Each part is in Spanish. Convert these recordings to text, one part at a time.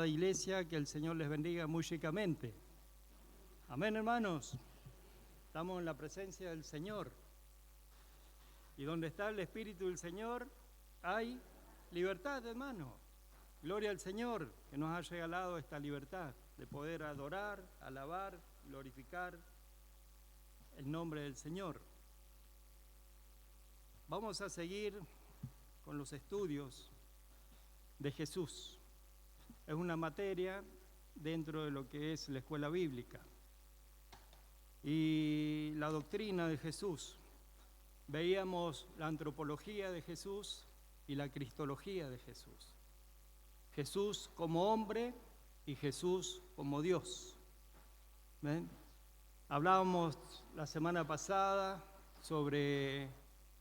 iglesia, que el Señor les bendiga muy ricamente. Amén, hermanos. Estamos en la presencia del Señor. Y donde está el Espíritu del Señor, hay libertad, hermano. Gloria al Señor, que nos ha regalado esta libertad de poder adorar, alabar, glorificar el nombre del Señor. Vamos a seguir con los estudios de Jesús. Es una materia dentro de lo que es la escuela bíblica. Y la doctrina de Jesús. Veíamos la antropología de Jesús y la cristología de Jesús. Jesús como hombre y Jesús como Dios. ¿Ven? Hablábamos la semana pasada sobre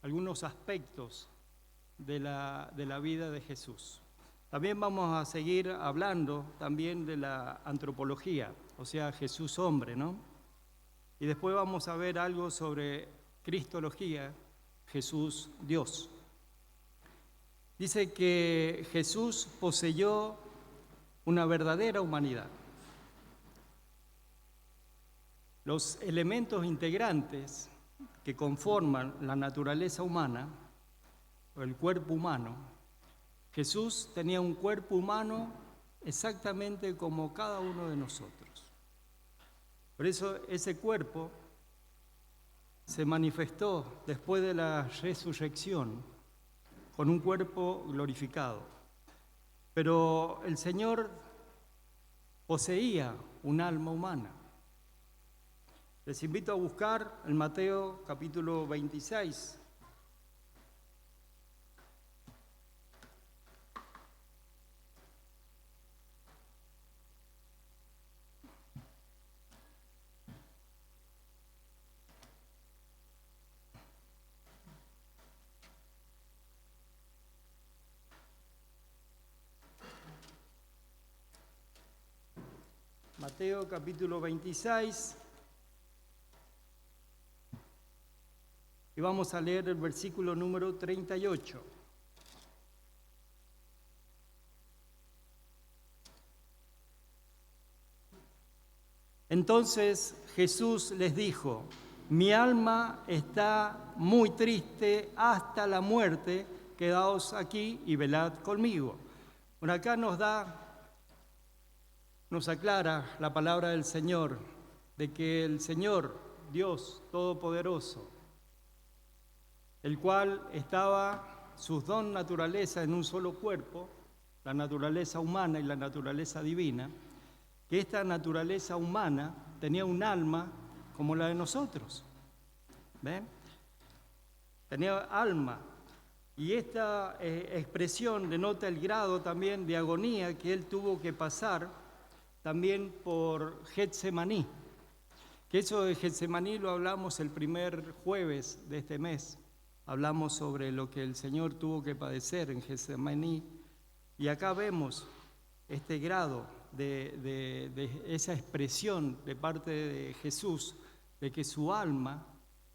algunos aspectos de la vida de Jesús. También vamos a seguir hablando también de la antropología, o sea, Jesús hombre, ¿no? Y después vamos a ver algo sobre cristología, Jesús Dios. Dice que Jesús poseyó una verdadera humanidad. Los elementos integrantes que conforman la naturaleza humana, o el cuerpo humano, Jesús tenía un cuerpo humano exactamente como cada uno de nosotros. Por eso ese cuerpo se manifestó después de la resurrección con un cuerpo glorificado. Pero el Señor poseía un alma humana. Les invito a buscar en Mateo capítulo 26. Mateo capítulo 26, y vamos a leer el versículo número 38. Entonces Jesús les dijo: mi alma está muy triste hasta la muerte, quedaos aquí y velad conmigo. Bueno, acá nos aclara la palabra del Señor, de que el Señor, Dios Todopoderoso, el cual estaba sus dos naturalezas en un solo cuerpo, la naturaleza humana y la naturaleza divina, que esta naturaleza humana tenía un alma como la de nosotros. ¿Ven? Tenía alma. Y esta expresión denota el grado también de agonía que él tuvo que pasar también por Getsemaní, que eso de Getsemaní lo hablamos el primer jueves de este mes. Hablamos sobre lo que el Señor tuvo que padecer en Getsemaní, y acá vemos este grado de esa expresión de parte de Jesús, de que su alma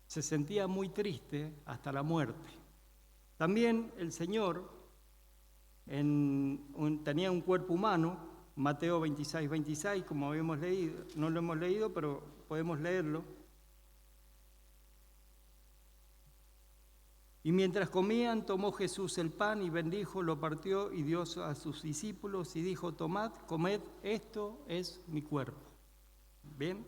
se sentía muy triste hasta la muerte. También el Señor tenía un cuerpo humano. Mateo 26, 26, como habíamos leído, no lo hemos leído, pero podemos leerlo. Y mientras comían, tomó Jesús el pan y bendijo, lo partió y dio a sus discípulos y dijo: tomad, comed, esto es mi cuerpo. Bien,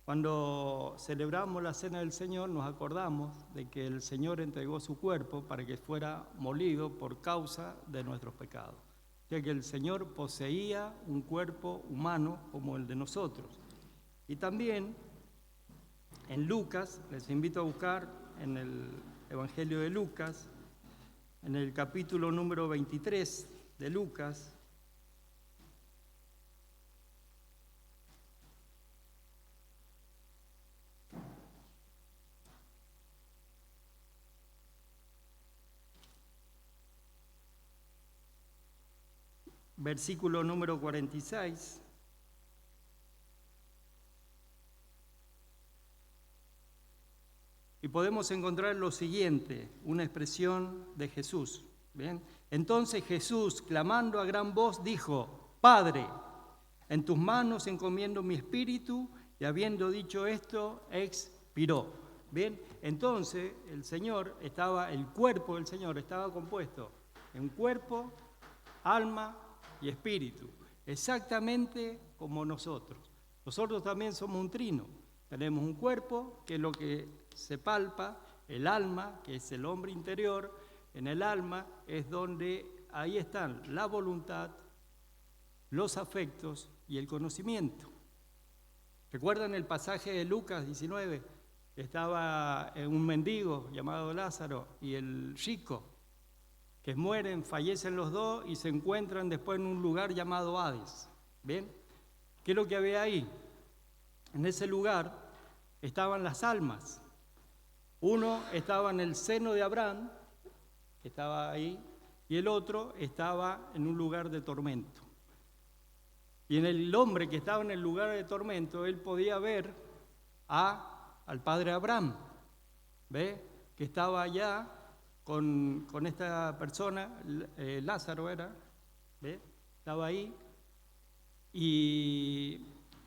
cuando celebramos la cena del Señor nos acordamos de que el Señor entregó su cuerpo para que fuera molido por causa de nuestros pecados. O sea que el Señor poseía un cuerpo humano como el de nosotros. Y también en Lucas, les invito a buscar en el Evangelio de Lucas, en el capítulo número 23 de Lucas, versículo número 46. Y podemos encontrar lo siguiente, una expresión de Jesús. ¿Bien? Entonces Jesús, clamando a gran voz, dijo: Padre, en tus manos encomiendo mi espíritu, y habiendo dicho esto, expiró. Bien, entonces el cuerpo del Señor estaba compuesto en cuerpo, alma y espíritu, exactamente como nosotros. Nosotros también somos un trino. Tenemos un cuerpo, que es lo que se palpa, el alma, que es el hombre interior. En el alma es donde ahí están la voluntad, los afectos y el conocimiento. ¿Recuerdan el pasaje de Lucas 19? Estaba un mendigo llamado Lázaro y el rico, que mueren, fallecen los dos y se encuentran después en un lugar llamado Hades. ¿Bien? ¿Qué es lo que había ahí? En ese lugar estaban las almas. Uno estaba en el seno de Abraham, que estaba ahí, y el otro estaba en un lugar de tormento. Y en el hombre que estaba en el lugar de tormento, él podía ver al padre Abraham, ¿ve? Que estaba allá con esta persona, Lázaro era, ¿ve? Estaba ahí y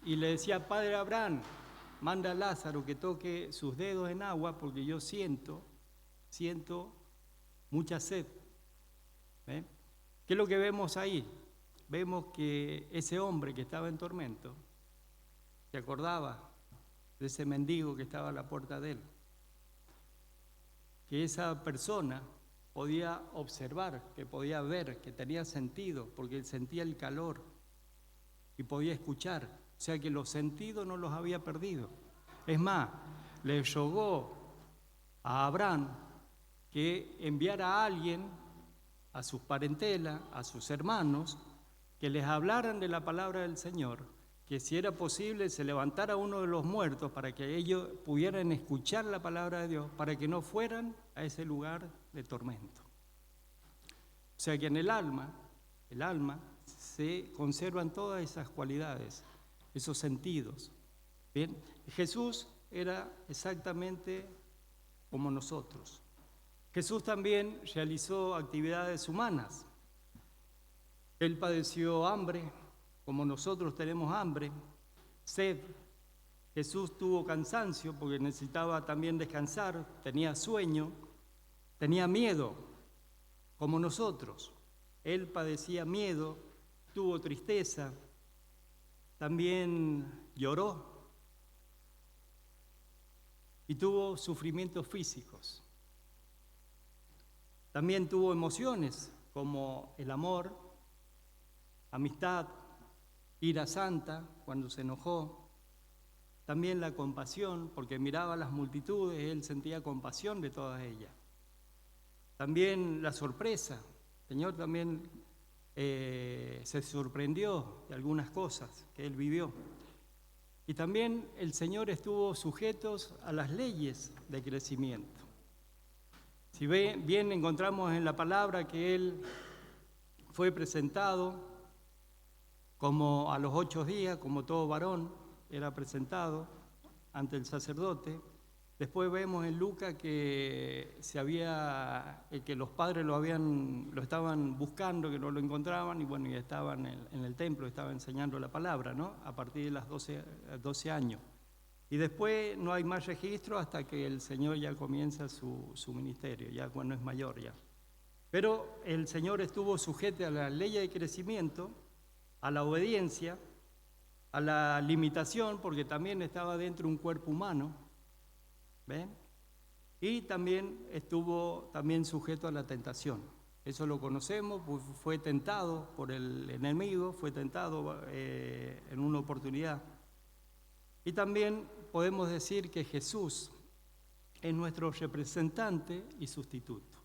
le decía: Padre Abraham, manda a Lázaro que toque sus dedos en agua porque yo siento mucha sed. ¿Ve? ¿Qué es lo que vemos ahí? Vemos que ese hombre que estaba en tormento se acordaba de ese mendigo que estaba a la puerta de él. Que esa persona podía observar, que podía ver, que tenía sentido, porque él sentía el calor y podía escuchar. O sea que los sentidos no los había perdido. Es más, le rogó a Abraham que enviara a alguien, a sus parentelas, a sus hermanos, que les hablaran de la palabra del Señor, que si era posible se levantara uno de los muertos para que ellos pudieran escuchar la palabra de Dios, para que no fueran a ese lugar de tormento. O sea que en el alma se conservan todas esas cualidades, esos sentidos. Bien, Jesús era exactamente como nosotros. Jesús también realizó actividades humanas. Él padeció hambre, como nosotros tenemos hambre, sed. Jesús tuvo cansancio porque necesitaba también descansar, tenía sueño, tenía miedo, como nosotros. Él padecía miedo, tuvo tristeza, también lloró y tuvo sufrimientos físicos. También tuvo emociones como el amor, amistad, ira santa cuando se enojó, también la compasión, porque miraba a las multitudes, él sentía compasión de todas ellas. También la sorpresa, el Señor también se sorprendió de algunas cosas que él vivió. Y también el Señor estuvo sujeto a las leyes de crecimiento. Si bien encontramos en la palabra que él fue presentado como a los 8 días, como todo varón, era presentado ante el sacerdote. Después vemos en Lucas que que los padres lo estaban buscando, que no lo encontraban, y bueno, ya estaban en el templo, estaba enseñando la palabra, ¿no? A partir de las 12 años. Y después no hay más registro hasta que el Señor ya comienza su ministerio, ya cuando es mayor ya. Pero el Señor estuvo sujeto a la ley de crecimiento, a la obediencia, a la limitación, porque también estaba dentro de un cuerpo humano, ¿ven? Y también estuvo sujeto a la tentación. Eso lo conocemos, pues fue tentado por el enemigo, fue tentado en una oportunidad. Y también podemos decir que Jesús es nuestro representante y sustituto.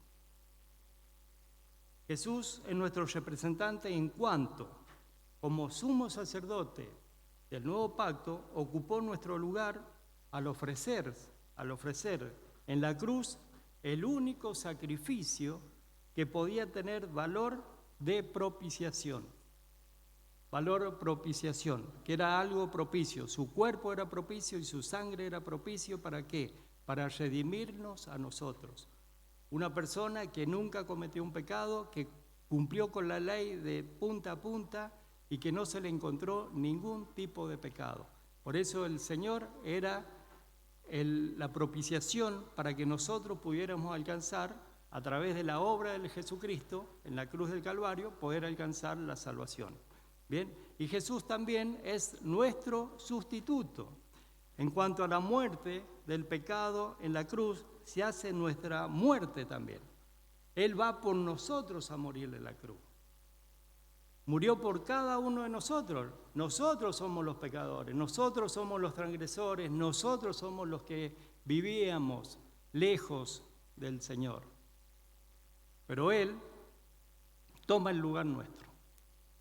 Jesús es nuestro representante en cuanto, como sumo sacerdote del nuevo pacto, ocupó nuestro lugar al ofrecer en la cruz el único sacrificio que podía tener valor de propiciación. Valor propiciación, que era algo propicio. Su cuerpo era propicio y su sangre era propicio. ¿Para qué? Para redimirnos a nosotros. Una persona que nunca cometió un pecado, que cumplió con la ley de punta a punta, y que no se le encontró ningún tipo de pecado. Por eso el Señor era la propiciación para que nosotros pudiéramos alcanzar, a través de la obra de Jesucristo en la cruz del Calvario, poder alcanzar la salvación. Bien, y Jesús también es nuestro sustituto. En cuanto a la muerte del pecado en la cruz, se hace nuestra muerte también. Él va por nosotros a morir en la cruz. Murió por cada uno de nosotros. Nosotros somos los pecadores, nosotros somos los transgresores, nosotros somos los que vivíamos lejos del Señor. Pero Él toma el lugar nuestro.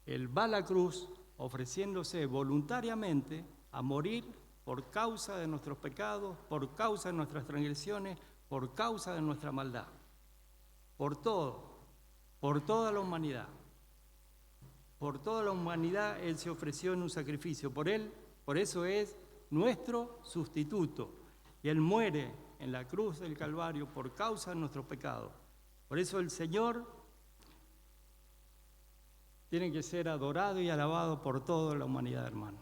Él va a la cruz ofreciéndose voluntariamente a morir por causa de nuestros pecados, por causa de nuestras transgresiones, por causa de nuestra maldad. Por todo, por toda la humanidad. Por toda la humanidad Él se ofreció en un sacrificio. Por eso es nuestro sustituto. Y Él muere en la cruz del Calvario por causa de nuestros pecados. Por eso el Señor tiene que ser adorado y alabado por toda la humanidad, hermano.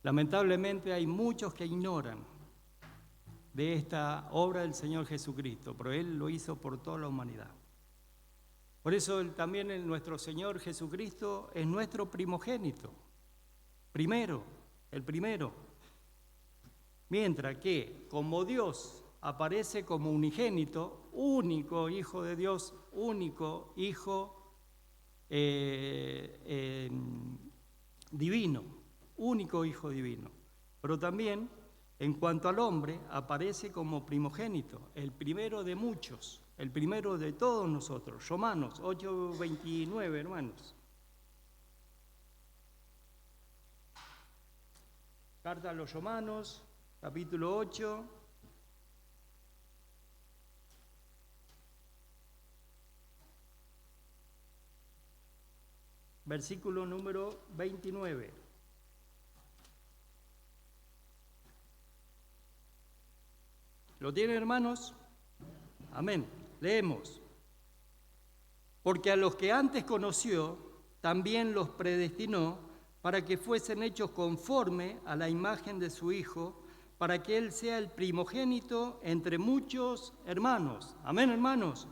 Lamentablemente hay muchos que ignoran de esta obra del Señor Jesucristo, pero Él lo hizo por toda la humanidad. Por eso también nuestro Señor Jesucristo es nuestro primogénito, el primero. Mientras que como Dios aparece como unigénito, único Hijo de Dios, único Hijo divino, único Hijo divino. Pero también, en cuanto al hombre, aparece como primogénito, el primero de muchos, el primero de todos nosotros. Romanos 8:29, hermanos. Carta a los Romanos, capítulo 8. Versículo número 29. ¿Lo tienen, hermanos? Amén. Leemos. Porque a los que antes conoció, también los predestinó para que fuesen hechos conforme a la imagen de su Hijo, para que Él sea el primogénito entre muchos hermanos. Amén, hermanos.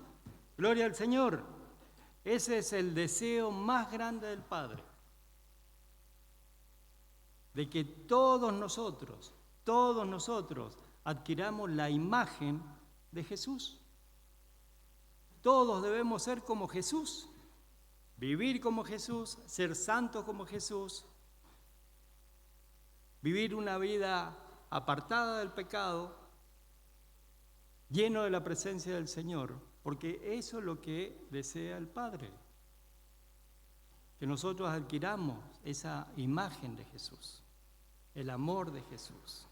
Gloria al Señor. Ese es el deseo más grande del Padre, de que todos nosotros adquiramos la imagen de Jesús. Todos debemos ser como Jesús, vivir como Jesús, ser santos como Jesús, vivir una vida apartada del pecado, lleno de la presencia del Señor. Porque eso es lo que desea el Padre, que nosotros adquiramos esa imagen de Jesús, el amor de Jesús,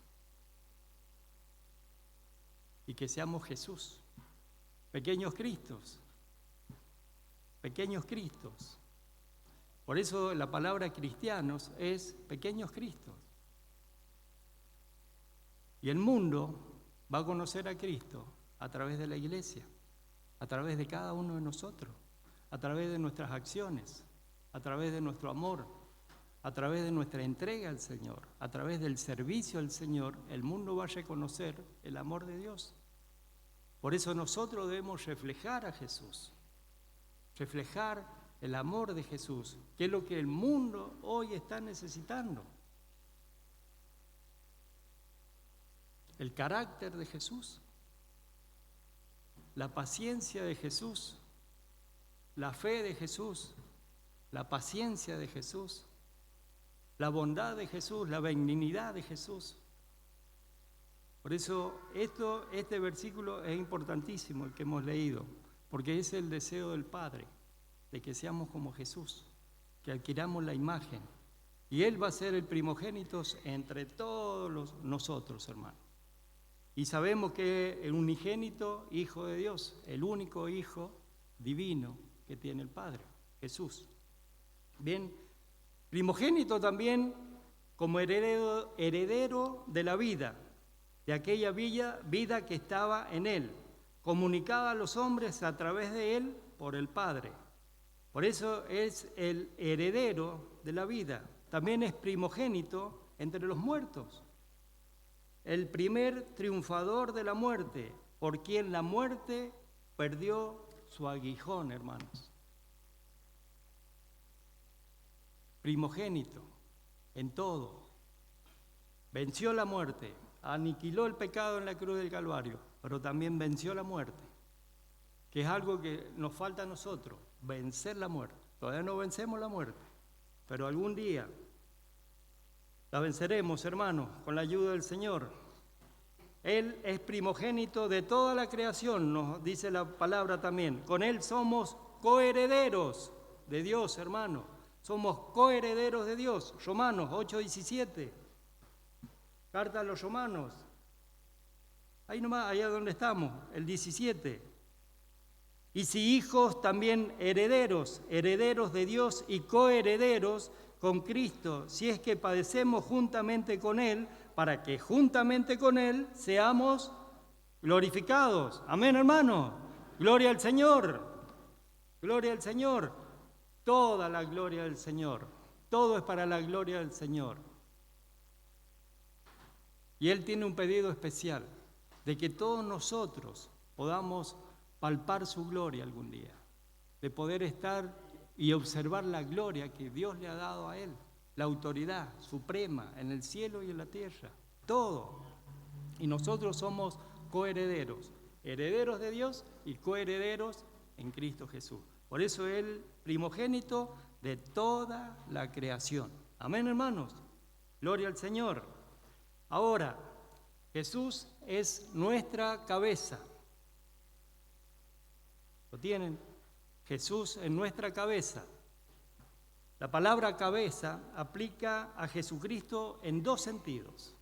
y que seamos Jesús, pequeños Cristos. Por eso la palabra cristianos es pequeños Cristos. Y el mundo va a conocer a Cristo a través de la iglesia, a través de cada uno de nosotros, a través de nuestras acciones, a través de nuestro amor, a través de nuestra entrega al Señor, a través del servicio al Señor. El mundo va a reconocer el amor de Dios. Por eso nosotros debemos reflejar a Jesús, reflejar el amor de Jesús, que es lo que el mundo hoy está necesitando. El carácter de Jesús, la paciencia de Jesús, la fe de Jesús, la paciencia de Jesús, la bondad de Jesús, la benignidad de Jesús. Por eso este versículo es importantísimo, el que hemos leído, porque es el deseo del Padre, de que seamos como Jesús, que adquiramos la imagen. Y Él va a ser el primogénito entre todos nosotros, hermanos. Y sabemos que el unigénito Hijo de Dios, el único Hijo divino que tiene el Padre, Jesús. Bien, primogénito también como heredero de la vida, de aquella vida que estaba en Él, comunicada a los hombres a través de Él por el Padre. Por eso es el heredero de la vida. También es primogénito entre los muertos. El primer triunfador de la muerte, por quien la muerte perdió su aguijón, hermanos. Primogénito en todo. Venció la muerte, aniquiló el pecado en la cruz del Calvario, pero también venció la muerte, que es algo que nos falta a nosotros, vencer la muerte. Todavía no vencemos la muerte, pero algún día la venceremos, hermanos, con la ayuda del Señor. Él es primogénito de toda la creación, nos dice la palabra también. Con Él somos coherederos de Dios, hermanos. Somos coherederos de Dios. Romanos 8:17. Carta a los Romanos. Ahí nomás, allá donde estamos, el 17. Y si hijos, también herederos, herederos de Dios y coherederos con Cristo, si es que padecemos juntamente con Él, para que juntamente con Él seamos glorificados. Amén, hermano. Gloria al Señor. Gloria al Señor. Toda la gloria del Señor. Todo es para la gloria del Señor. Y Él tiene un pedido especial, de que todos nosotros podamos palpar su gloria algún día, de poder estar y observar la gloria que Dios le ha dado a Él, la autoridad suprema en el cielo y en la tierra, todo. Y nosotros somos coherederos, herederos de Dios y coherederos en Cristo Jesús. Por eso Él, primogénito de toda la creación. Amén, hermanos. Gloria al Señor. Ahora, Jesús es nuestra cabeza. ¿Lo tienen? Jesús es nuestra cabeza. La palabra cabeza aplica a Jesucristo en dos sentidos.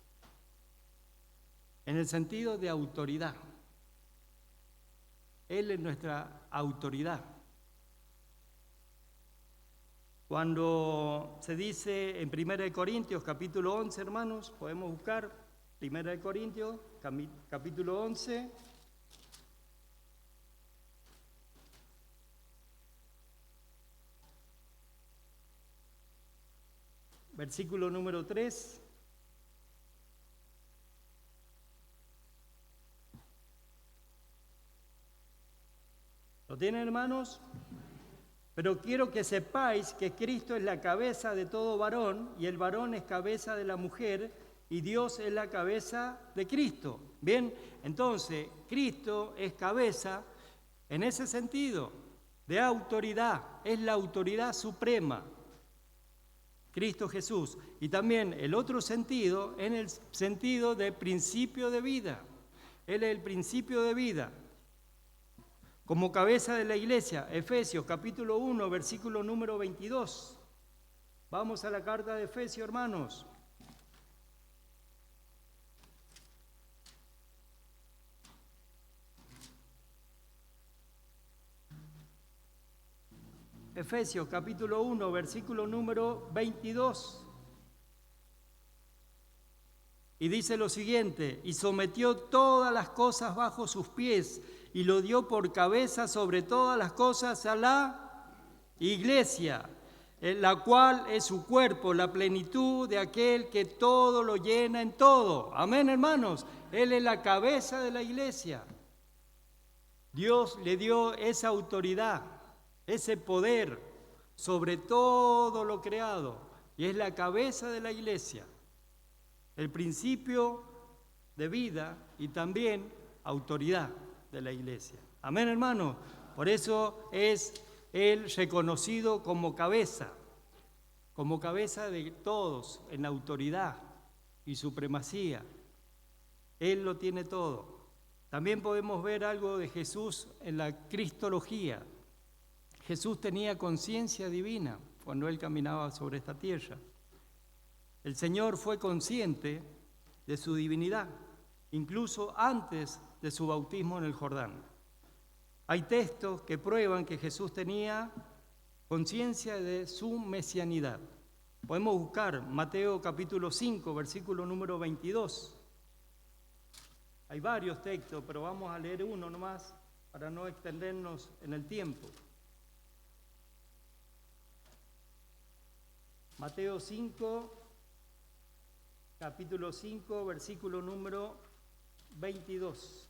En el sentido de autoridad. Él es nuestra autoridad. Cuando se dice en 1 Corintios capítulo 11, hermanos, podemos buscar 1 Corintios capítulo 11. Versículo número 3. ¿Lo tienen, hermanos? Pero quiero que sepáis que Cristo es la cabeza de todo varón, y el varón es cabeza de la mujer, y Dios es la cabeza de Cristo. Bien, entonces, Cristo es cabeza en ese sentido, de autoridad, es la autoridad suprema. Cristo Jesús. Y también el otro sentido, en el sentido de principio de vida. Él es el principio de vida. Como cabeza de la iglesia, Efesios capítulo 1, versículo número 22. Vamos a la carta de Efesios, hermanos. Efesios capítulo 1, versículo número 22. Y dice lo siguiente: y sometió todas las cosas bajo sus pies, y lo dio por cabeza sobre todas las cosas a la iglesia, la cual es su cuerpo, la plenitud de aquel que todo lo llena en todo. Amén, hermanos. Él es la cabeza de la iglesia. Dios le dio esa autoridad, ese poder sobre todo lo creado, y es la cabeza de la iglesia, el principio de vida y también autoridad de la iglesia. Amén, hermano. Por eso es Él reconocido como cabeza de todos en autoridad y supremacía. Él lo tiene todo. También podemos ver algo de Jesús en la cristología. Jesús tenía conciencia divina cuando Él caminaba sobre esta tierra. El Señor fue consciente de su divinidad, incluso antes de su bautismo en el Jordán. Hay textos que prueban que Jesús tenía conciencia de su mesianidad. Podemos buscar Mateo capítulo 5, versículo número 22. Hay varios textos, pero vamos a leer uno nomás para no extendernos en el tiempo. Mateo 5, capítulo 5, versículo número 22.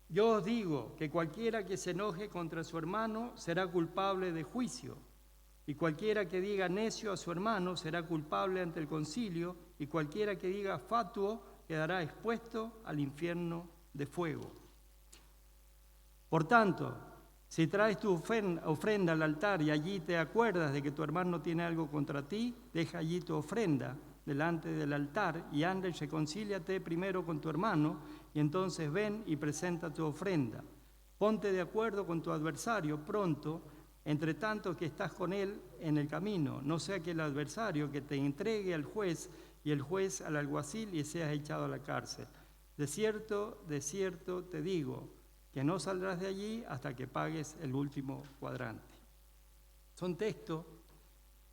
Yo os digo que cualquiera que se enoje contra su hermano será culpable de juicio, y cualquiera que diga necio a su hermano será culpable ante el concilio, y cualquiera que diga fatuo quedará expuesto al infierno de fuego. Por tanto, si traes tu ofrenda al altar y allí te acuerdas de que tu hermano tiene algo contra ti, deja allí tu ofrenda delante del altar y anda y reconcíliate primero con tu hermano, y entonces ven y presenta tu ofrenda. Ponte de acuerdo con tu adversario pronto, entre tanto que estás con él en el camino, no sea que el adversario que te entregue al juez y el juez al alguacil y seas echado a la cárcel. De cierto te digo, que no saldrás de allí hasta que pagues el último cuadrante. Son textos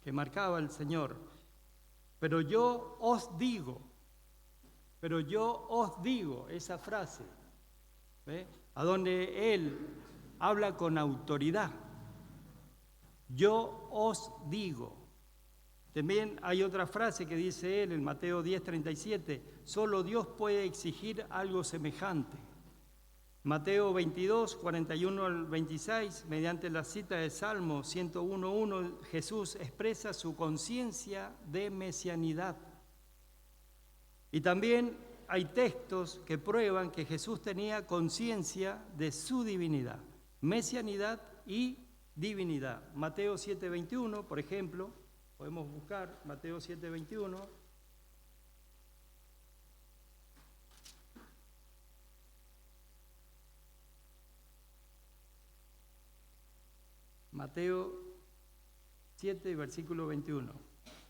que marcaba el Señor. Pero yo os digo, esa frase, ¿ve? A donde Él habla con autoridad. Yo os digo. También hay otra frase que dice Él en Mateo 10:37, solo Dios puede exigir algo semejante. Mateo 22, 41 al 26, mediante la cita de Salmo 101:1, Jesús expresa su conciencia de mesianidad. Y también hay textos que prueban que Jesús tenía conciencia de su divinidad, mesianidad y divinidad. Mateo 7:21, por ejemplo, podemos buscar Mateo 7:21. Mateo 7, versículo 21.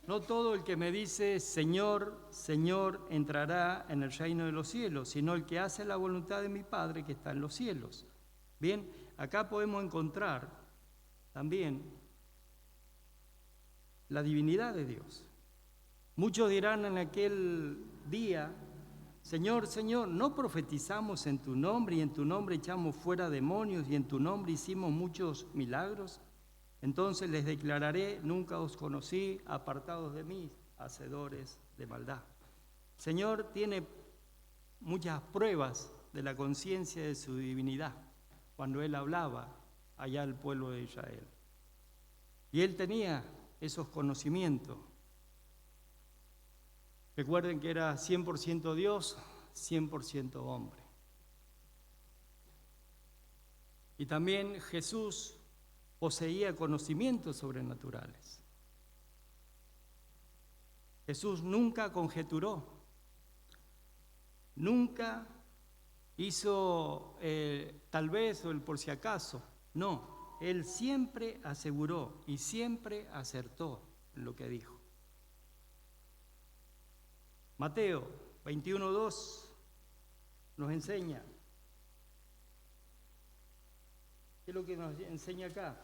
No todo el que me dice, Señor, Señor, entrará en el reino de los cielos, sino el que hace la voluntad de mi Padre que está en los cielos. Bien, acá podemos encontrar también la divinidad de Dios. Muchos dirán en aquel día, Señor, Señor, ¿no profetizamos en tu nombre y en tu nombre echamos fuera demonios y en tu nombre hicimos muchos milagros? Entonces les declararé, nunca os conocí, apartados de mí, hacedores de maldad. El Señor tiene muchas pruebas de la conciencia de su divinidad cuando Él hablaba allá al pueblo de Israel. Y Él tenía esos conocimientos. Recuerden que era 100% Dios, 100% hombre. Y también Jesús poseía conocimientos sobrenaturales. Jesús nunca conjeturó, nunca hizo tal vez o el por si acaso. No, Él siempre aseguró y siempre acertó en lo que dijo. Mateo 21:2 nos enseña. ¿Qué es lo que nos enseña acá?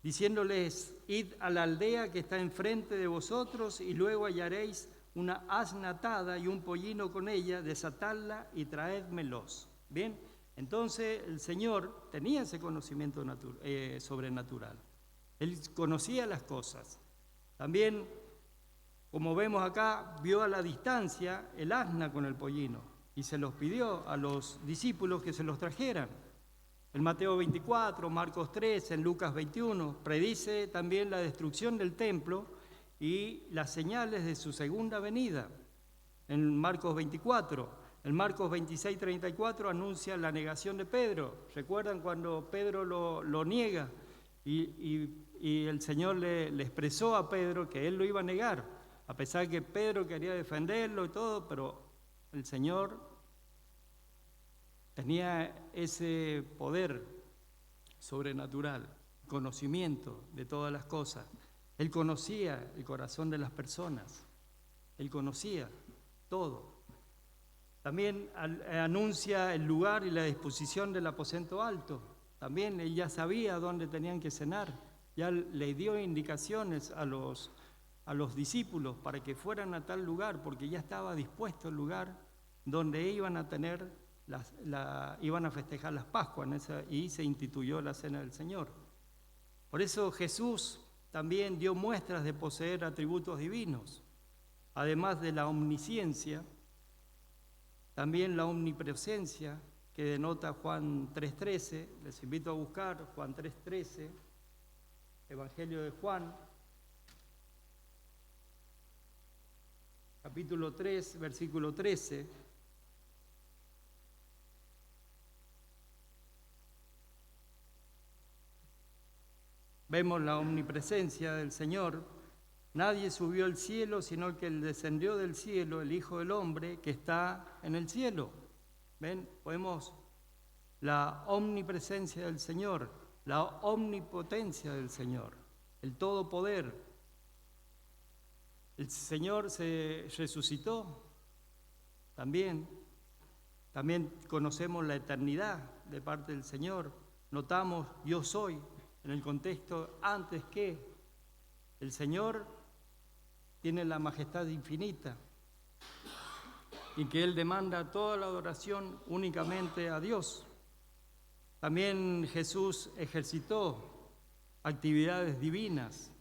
Diciéndoles, id a la aldea que está enfrente de vosotros y luego hallaréis una asna atada y un pollino con ella, desatadla y traédmelos. Bien, entonces el Señor tenía ese conocimiento sobrenatural. Él conocía las cosas. También, como vemos acá, vio a la distancia el asna con el pollino y se los pidió a los discípulos que se los trajeran. En Mateo 24, Marcos 3, en Lucas 21, predice también la destrucción del templo y las señales de su segunda venida. En Marcos 24, en Marcos 26, 34 anuncia la negación de Pedro. ¿Recuerdan cuando Pedro lo niega? Y el Señor le expresó a Pedro que él lo iba a negar, a pesar que Pedro quería defenderlo y todo, pero el Señor tenía ese poder sobrenatural, conocimiento de todas las cosas. Él conocía el corazón de las personas, Él conocía. todo. También anuncia el lugar y la disposición del aposento alto. También él ya sabía dónde tenían que cenar, ya le dio indicaciones a los discípulos para que fueran a tal lugar, porque ya estaba dispuesto el lugar donde iban a tener iban a festejar las Pascuas, y se instituyó la Cena del Señor. Por eso Jesús también dio muestras de poseer atributos divinos, además de la omnisciencia, también la omnipresencia, que denota Juan 3:13. Les invito a buscar Juan 3:13, Evangelio de Juan, capítulo 3, versículo 13. Vemos la omnipresencia del Señor. Nadie subió al cielo, sino que el descendió del cielo, el Hijo del Hombre, que está en el cielo. ¿Ven? Podemos la omnipresencia del Señor, la omnipotencia del Señor, el todopoder. El Señor se resucitó también. También conocemos la eternidad de parte del Señor. Notamos yo soy en el contexto antes que el Señor tiene la majestad infinita y que Él demanda toda la adoración únicamente a Dios. También Jesús ejercitó actividades divinas.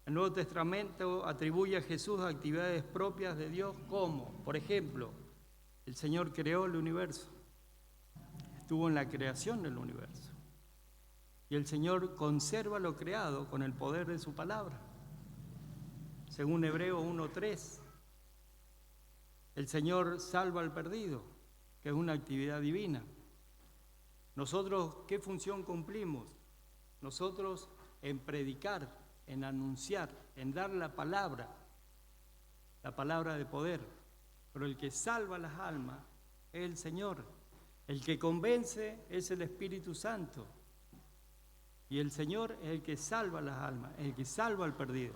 El Nuevo Testamento atribuye a Jesús actividades propias de Dios, como, por ejemplo, el Señor creó el universo, estuvo en la creación del universo. Y el Señor conserva lo creado con el poder de su palabra. Según Hebreos 1:3, el Señor salva al perdido, que es una actividad divina. Nosotros, ¿qué función cumplimos? Nosotros en predicar, en anunciar, en dar la palabra de poder. Pero el que salva las almas es el Señor. El que convence es el Espíritu Santo. Y el Señor es el que salva las almas, el que salva al perdido.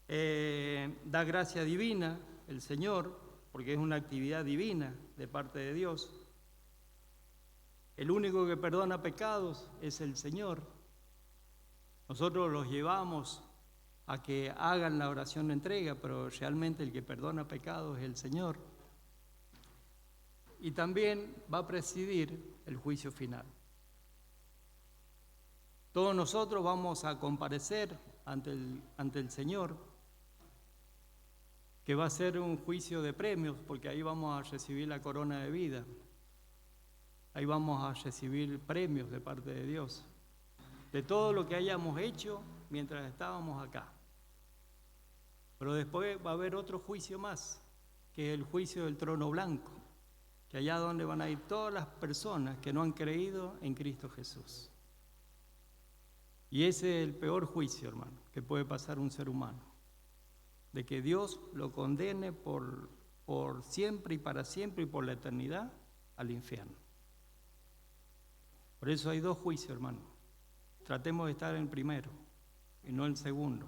Da gracia divina el Señor, porque es una actividad divina de parte de Dios. El único que perdona pecados es el Señor. Nosotros los llevamos a que hagan la oración de entrega, pero realmente el que perdona pecados es el Señor. Y también va a presidir el juicio final. Todos nosotros vamos a comparecer ante el Señor, que va a ser un juicio de premios, porque ahí vamos a recibir la corona de vida. Ahí vamos a recibir premios de parte de Dios, de todo lo que hayamos hecho mientras estábamos acá. Pero después va a haber otro juicio más, que es el juicio del trono blanco, que allá donde van a ir todas las personas que no han creído en Cristo Jesús. Y ese es el peor juicio, hermano, que puede pasar un ser humano, de que Dios lo condene por siempre y para siempre y por la eternidad al infierno. Por eso hay dos juicios, hermano. Tratemos de estar en el primero y no en el segundo.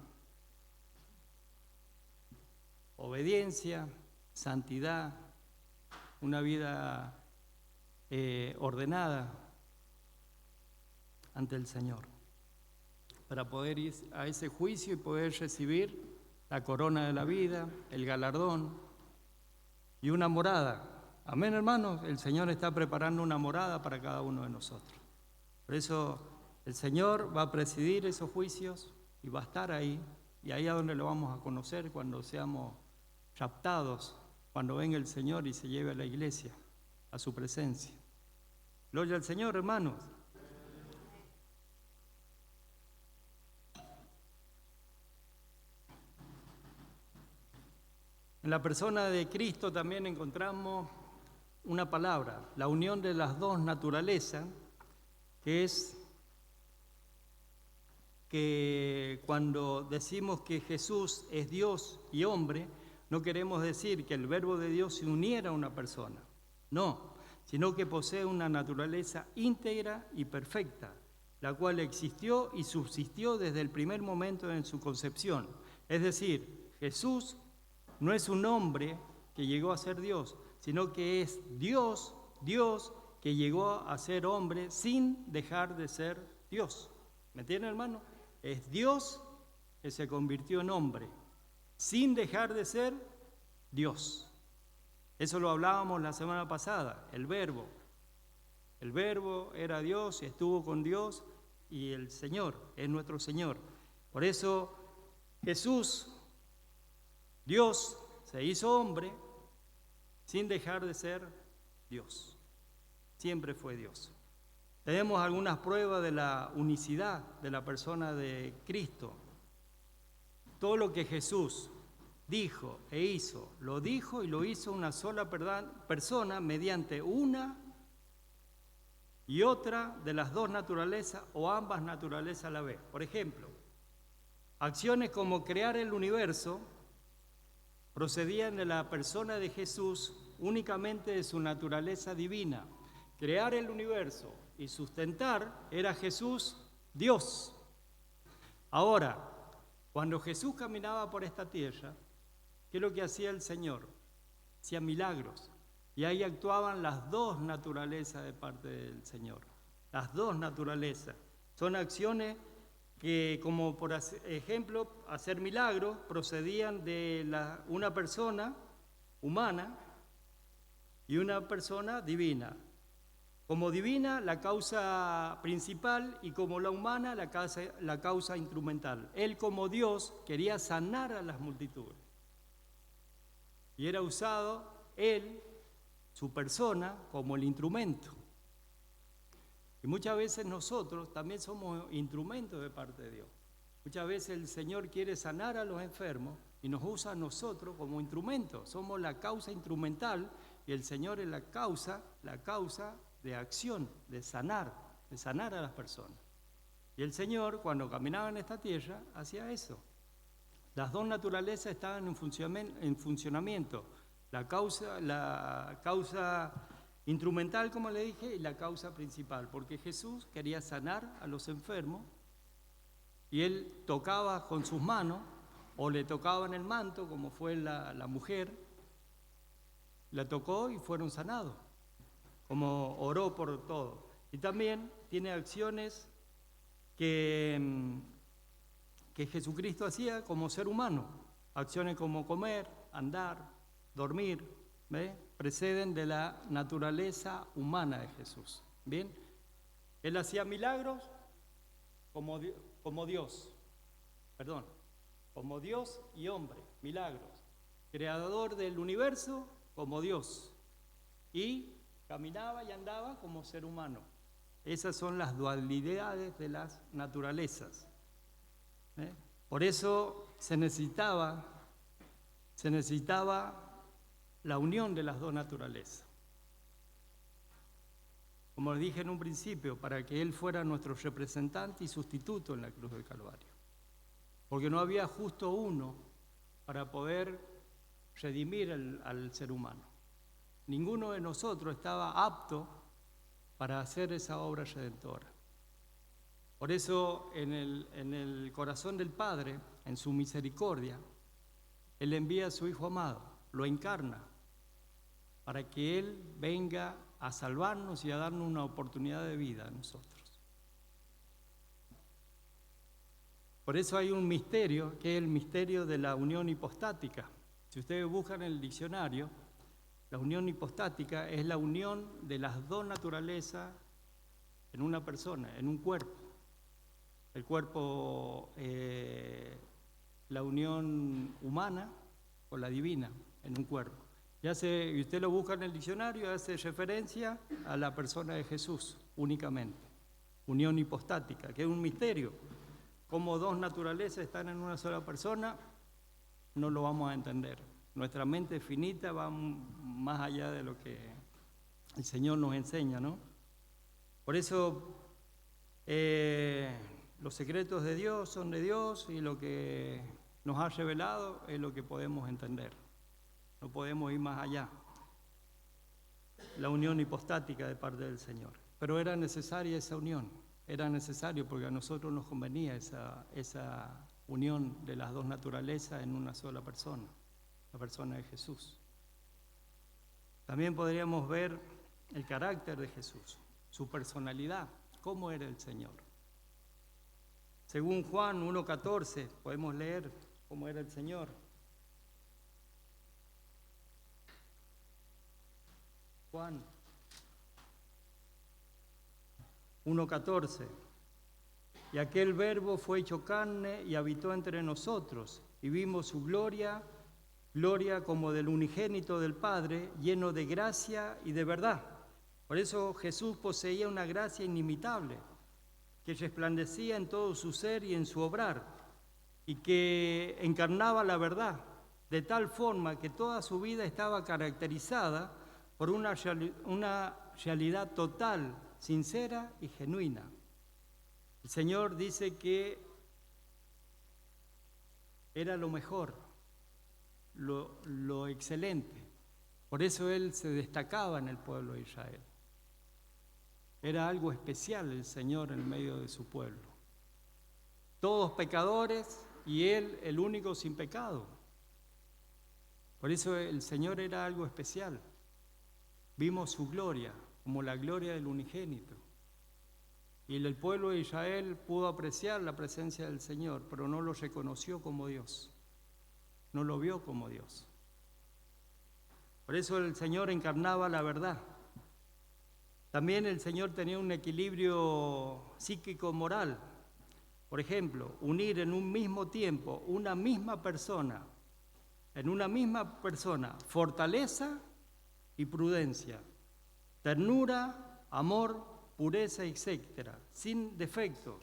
Obediencia, santidad, una vida ordenada ante el Señor, para poder ir a ese juicio y poder recibir la corona de la vida, el galardón y una morada. Amén, hermanos. El Señor está preparando una morada para cada uno de nosotros. Por eso el Señor va a presidir esos juicios y va a estar ahí, y ahí es donde lo vamos a conocer cuando seamos raptados, cuando venga el Señor y se lleve a la iglesia a su presencia. Gloria al Señor, hermanos. En la persona de Cristo también encontramos una palabra, la unión de las dos naturalezas, que es que cuando decimos que Jesús es Dios y hombre, no queremos decir que el verbo de Dios se uniera a una persona, no, sino que posee una naturaleza íntegra y perfecta, la cual existió y subsistió desde el primer momento en su concepción. Es decir, Jesús no es un hombre que llegó a ser Dios, sino que es Dios que llegó a ser hombre sin dejar de ser Dios. ¿Me entienden, hermano? Es Dios que se convirtió en hombre, sin dejar de ser Dios. Eso lo hablábamos la semana pasada, el Verbo. El Verbo era Dios y estuvo con Dios, y el Señor es nuestro Señor. Por eso Jesús, Dios, se hizo hombre sin dejar de ser Dios. Siempre fue Dios. Tenemos algunas pruebas de la unicidad de la persona de Cristo. Todo lo que Jesús dijo e hizo, lo dijo y lo hizo una sola persona mediante una y otra de las dos naturalezas o ambas naturalezas a la vez. Por ejemplo, acciones como crear el universo procedían de la persona de Jesús únicamente de su naturaleza divina. Crear el universo y sustentar era Jesús, Dios. Ahora, cuando Jesús caminaba por esta tierra, ¿qué es lo que hacía el Señor? Hacía milagros. Y ahí actuaban las dos naturalezas de parte del Señor. Las dos naturalezas. Son acciones que, como por ejemplo, hacer milagros, procedían de una persona humana y una persona divina. Como divina, la causa principal, y como la humana, la causa instrumental. Él, como Dios, quería sanar a las multitudes. Y era usado él, su persona, como el instrumento. Y muchas veces nosotros también somos instrumentos de parte de Dios. Muchas veces el Señor quiere sanar a los enfermos y nos usa a nosotros como instrumentos. Somos la causa instrumental y el Señor es la causa de acción, de sanar a las personas. Y el Señor, cuando caminaba en esta tierra, hacía eso. Las dos naturalezas estaban en funcionamiento. La causa instrumental, como le dije, y la causa principal, porque Jesús quería sanar a los enfermos y Él tocaba con sus manos o le tocaba en el manto, como fue la mujer, la tocó y fueron sanados, como oró por todo. Y también tiene acciones que Jesucristo hacía como ser humano, acciones como comer, andar, dormir, ¿ve? Preceden de la naturaleza humana de Jesús. ¿Bien? Él hacía milagros como Dios y hombre, milagros. Creador del universo como Dios. Y caminaba y andaba como ser humano. Esas son las dualidades de las naturalezas. Por eso se necesitaba la unión de las dos naturalezas. Como dije en un principio, para que Él fuera nuestro representante y sustituto en la cruz del Calvario. Porque no había justo uno para poder redimir al ser humano. Ninguno de nosotros estaba apto para hacer esa obra redentora. Por eso en el corazón del Padre, en su misericordia, Él envía a su Hijo amado, lo encarna, para que Él venga a salvarnos y a darnos una oportunidad de vida a nosotros. Por eso hay un misterio, que es el misterio de la unión hipostática. Si ustedes buscan en el diccionario, la unión hipostática es la unión de las dos naturalezas en una persona, en un cuerpo. El cuerpo, la unión humana con la divina en un cuerpo. Y usted lo busca en el diccionario, hace referencia a la persona de Jesús únicamente. Unión hipostática, que es un misterio. Cómo dos naturalezas están en una sola persona, no lo vamos a entender. Nuestra mente finita va más allá de lo que el Señor nos enseña, ¿no? Por eso los secretos de Dios son de Dios y lo que nos ha revelado es lo que podemos entender. No podemos ir más allá. La unión hipostática de parte del Señor. Pero era necesaria esa unión. Era necesario porque a nosotros nos convenía esa unión de las dos naturalezas en una sola persona. La persona de Jesús. También podríamos ver el carácter de Jesús, su personalidad, cómo era el Señor. Según Juan 1:14, podemos leer cómo era el Señor. Juan 1:14. Y aquel Verbo fue hecho carne y habitó entre nosotros, y vimos su gloria, gloria como del unigénito del Padre, lleno de gracia y de verdad. Por eso Jesús poseía una gracia inimitable, que resplandecía en todo su ser y en su obrar, y que encarnaba la verdad, de tal forma que toda su vida estaba caracterizada por una realidad total, sincera y genuina. El Señor dice que era lo mejor, lo excelente. Por eso Él se destacaba en el pueblo de Israel. Era algo especial el Señor en medio de su pueblo. Todos pecadores y Él el único sin pecado. Por eso el Señor era algo especial. Vimos su gloria como la gloria del unigénito. Y el pueblo de Israel pudo apreciar la presencia del Señor, pero no lo reconoció como Dios. No lo vio como Dios. Por eso el Señor encarnaba la verdad. También el Señor tenía un equilibrio psíquico-moral. Por ejemplo, unir en un mismo tiempo una misma persona, fortaleza y prudencia, ternura, amor, pureza, etc., sin defecto.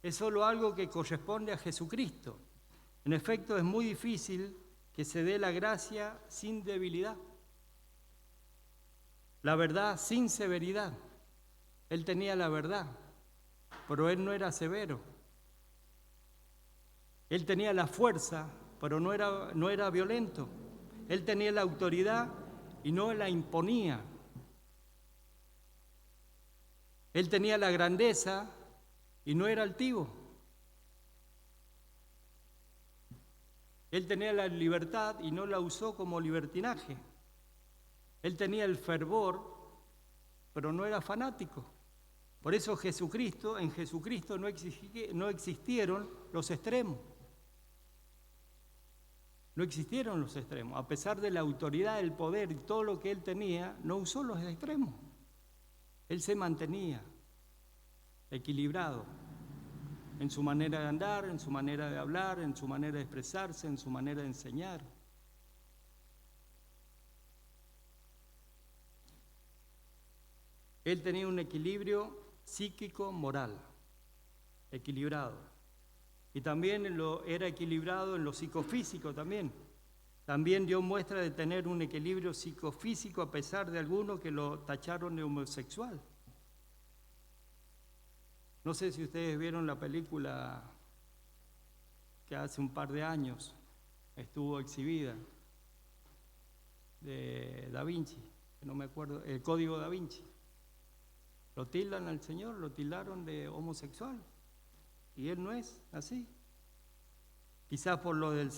Es solo algo que corresponde a Jesucristo. En efecto, es muy difícil que se dé la gracia sin debilidad, la verdad sin severidad. Él tenía la verdad, pero Él no era severo. Él tenía la fuerza, pero no era violento. Él tenía la autoridad y no la imponía. Él tenía la grandeza y no era altivo. Él tenía la libertad y no la usó como libertinaje. Él tenía el fervor, pero no era fanático. Por eso en Jesucristo no existieron los extremos. No existieron los extremos. A pesar de la autoridad, el poder y todo lo que Él tenía, no usó los extremos. Él se mantenía equilibrado en su manera de andar, en su manera de hablar, en su manera de expresarse, en su manera de enseñar. Él tenía un equilibrio psíquico-moral, equilibrado. Y también era equilibrado en lo psicofísico también. También dio muestra de tener un equilibrio psicofísico a pesar de algunos que lo tacharon de homosexual. No sé si ustedes vieron la película que hace un par de años estuvo exhibida, de Da Vinci, no me acuerdo, el Código Da Vinci. Lo tildan al Señor, lo tildaron de homosexual, y Él no es así. Quizás por lo del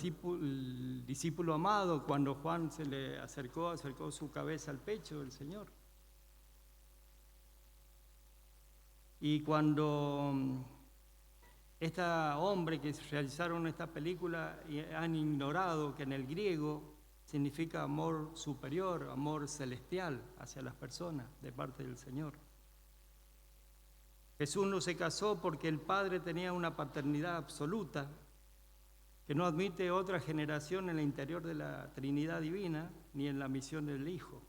discípulo amado, cuando Juan se le acercó su cabeza al pecho del Señor. Y cuando este hombre que realizaron esta película han ignorado que en el griego significa amor superior, amor celestial hacia las personas de parte del Señor. Jesús no se casó porque el Padre tenía una paternidad absoluta que no admite otra generación en el interior de la Trinidad Divina ni en la misión del Hijo.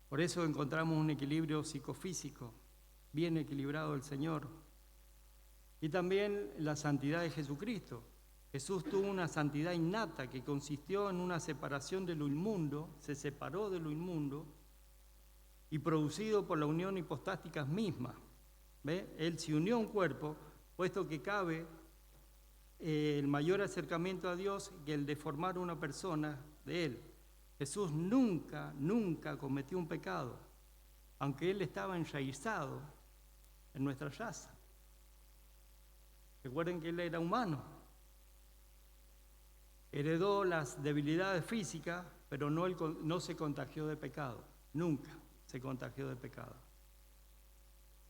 Por eso encontramos un equilibrio psicofísico, bien equilibrado el Señor. Y también la santidad de Jesucristo. Jesús tuvo una santidad innata que consistió en una separación de lo inmundo, se separó de lo inmundo y producido por la unión hipostática misma. ¿Ve? Él se unió a un cuerpo, puesto que cabe el mayor acercamiento a Dios que el de formar una persona de Él. Jesús nunca cometió un pecado, aunque Él estaba enraizado en nuestra raza. Recuerden que Él era humano. Heredó las debilidades físicas, pero no se contagió de pecado, nunca se contagió de pecado.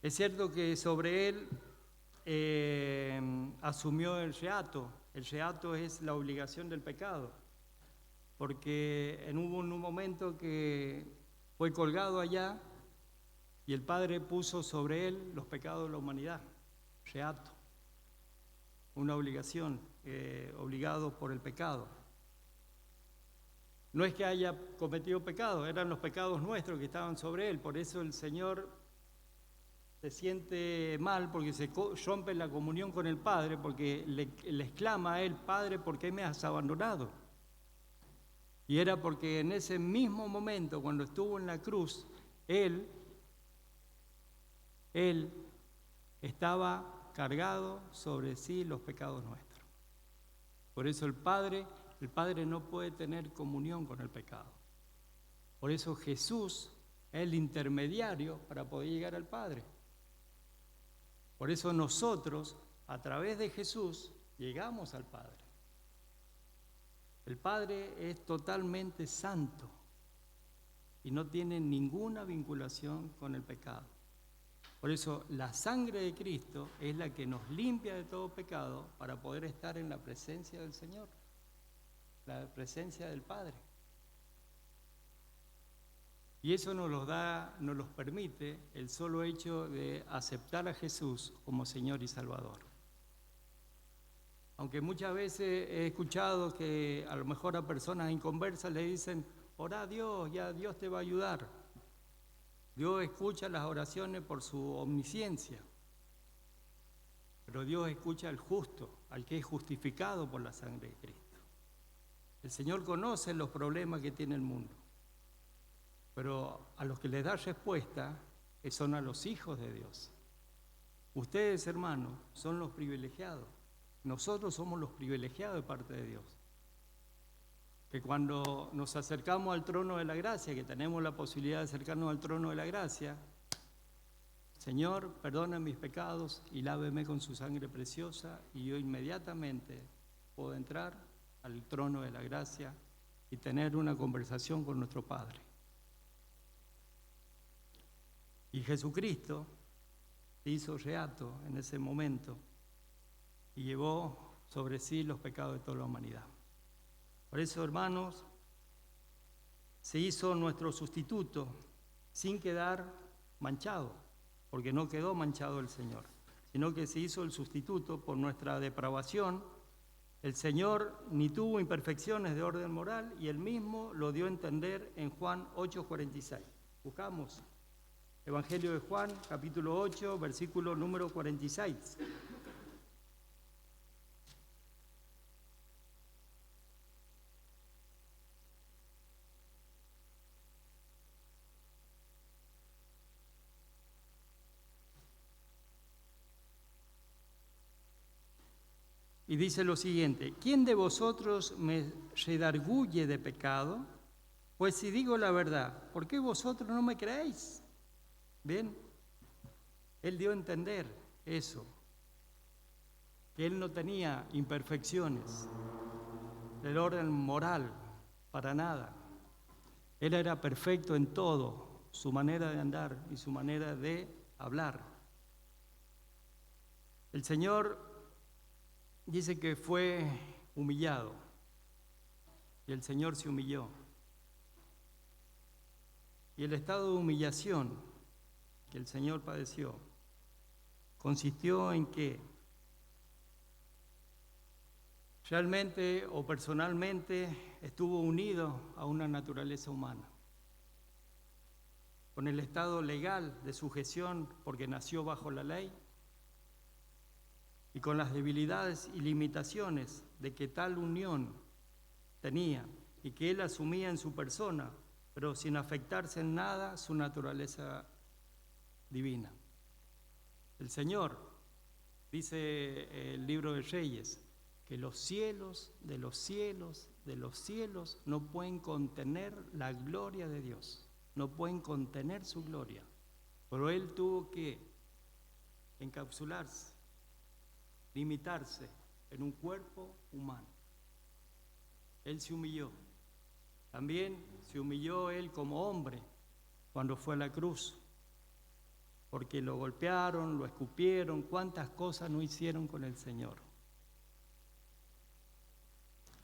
Es cierto que sobre él asumió el reato. El reato es la obligación del pecado, porque hubo un momento que fue colgado allá y el Padre puso sobre él los pecados de la humanidad, reato, una obligación, obligado por el pecado. No es que haya cometido pecado, eran los pecados nuestros que estaban sobre él, por eso el Señor se siente mal porque se rompe la comunión con el Padre, porque le exclama a él: Padre, ¿por qué me has abandonado? Y era porque en ese mismo momento, cuando estuvo en la cruz, él estaba cargado sobre sí los pecados nuestros. Por eso el Padre no puede tener comunión con el pecado. Por eso Jesús es el intermediario para poder llegar al Padre. Por eso nosotros, a través de Jesús, llegamos al Padre. El Padre es totalmente santo y no tiene ninguna vinculación con el pecado. Por eso la sangre de Cristo es la que nos limpia de todo pecado para poder estar en la presencia del Señor, la presencia del Padre. Y eso nos los permite el solo hecho de aceptar a Jesús como Señor y Salvador. Aunque muchas veces he escuchado que a lo mejor a personas inconversas le dicen: ora a Dios, ya Dios te va a ayudar. Dios escucha las oraciones por su omnisciencia, pero Dios escucha al justo, al que es justificado por la sangre de Cristo. El Señor conoce los problemas que tiene el mundo, pero a los que les da respuesta son a los hijos de Dios. Ustedes, hermanos, son los privilegiados. Nosotros somos los privilegiados de parte de Dios. Que cuando nos acercamos al trono de la gracia, que tenemos la posibilidad de acercarnos al trono de la gracia: Señor, perdona mis pecados y láveme con su sangre preciosa, y yo inmediatamente puedo entrar al trono de la gracia y tener una conversación con nuestro Padre. Y Jesucristo hizo reato en ese momento y llevó sobre sí los pecados de toda la humanidad. Por eso, hermanos, se hizo nuestro sustituto sin quedar manchado, porque no quedó manchado el Señor, sino que se hizo el sustituto por nuestra depravación. El Señor ni tuvo imperfecciones de orden moral, y Él mismo lo dio a entender en Juan 8:46. Buscamos Evangelio de Juan, capítulo 8, versículo número 46. Y dice lo siguiente: ¿quién de vosotros me redarguye de pecado? Pues si digo la verdad, ¿por qué vosotros no me creéis? ¿Ven? Él dio a entender eso, que él no tenía imperfecciones del orden moral, para nada. Él era perfecto en todo, su manera de andar y su manera de hablar. El Señor dice que fue humillado, y el Señor se humilló. Y el estado de humillación que el Señor padeció consistió en que realmente o personalmente estuvo unido a una naturaleza humana, con el estado legal de sujeción porque nació bajo la ley, y con las debilidades y limitaciones de que tal unión tenía y que él asumía en su persona, pero sin afectarse en nada su naturaleza divina. El Señor, dice el libro de Reyes, que los cielos de los cielos de los cielos no pueden contener la gloria de Dios, no pueden contener su gloria, pero Él tuvo que encapsularse, limitarse en un cuerpo humano. Él se humilló También se humilló Él como hombre cuando fue a la cruz, porque lo golpearon, lo escupieron, cuántas cosas no hicieron con el Señor.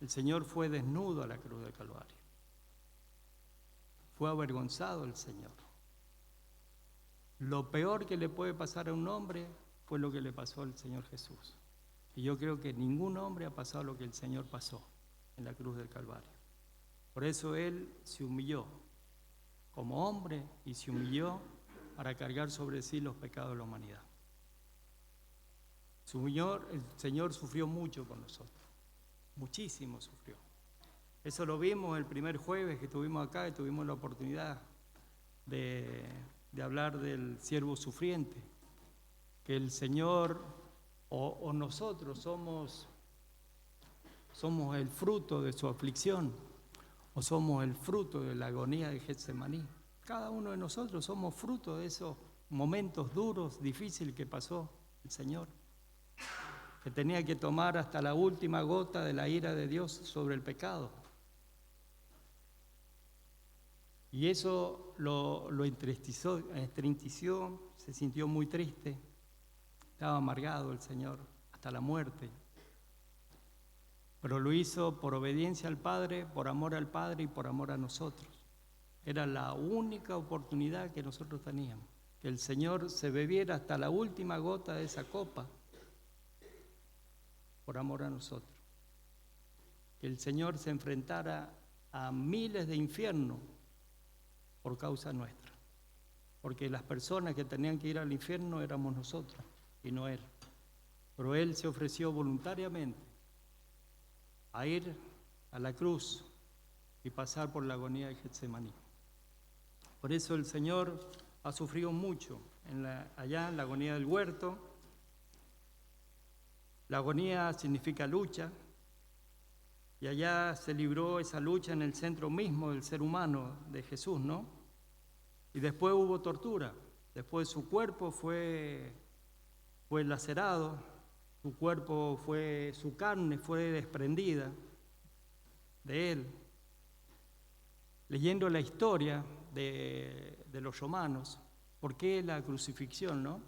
El Señor fue desnudo a la cruz del Calvario. Fue avergonzado el Señor. Lo peor que le puede pasar a un hombre fue lo que le pasó al Señor Jesús. Y yo creo que ningún hombre ha pasado lo que el Señor pasó en la cruz del Calvario. Por eso Él se humilló como hombre y se humilló para cargar sobre sí los pecados de la humanidad. El Señor sufrió mucho por nosotros, muchísimo sufrió. Eso lo vimos el primer jueves que estuvimos acá y tuvimos la oportunidad de hablar del siervo sufriente, que el Señor o nosotros somos el fruto de su aflicción o somos el fruto de la agonía de Getsemaní. Cada uno de nosotros somos fruto de esos momentos duros, difíciles que pasó el Señor, que tenía que tomar hasta la última gota de la ira de Dios sobre el pecado. Y eso lo entristeció, se sintió muy triste, estaba amargado el Señor hasta la muerte. Pero lo hizo por obediencia al Padre, por amor al Padre y por amor a nosotros. Era la única oportunidad que nosotros teníamos, que el Señor se bebiera hasta la última gota de esa copa por amor a nosotros. Que el Señor se enfrentara a miles de infiernos por causa nuestra, porque las personas que tenían que ir al infierno éramos nosotros y no Él. Pero Él se ofreció voluntariamente a ir a la cruz y pasar por la agonía de Getsemaní. Por eso el Señor ha sufrido mucho allá en la agonía del huerto. La agonía significa lucha, y allá se libró esa lucha en el centro mismo del ser humano, de Jesús, ¿no? Y después hubo tortura, después su cuerpo fue lacerado, su carne fue desprendida de Él. Leyendo la historia de los romanos, ¿por qué la crucifixión, no?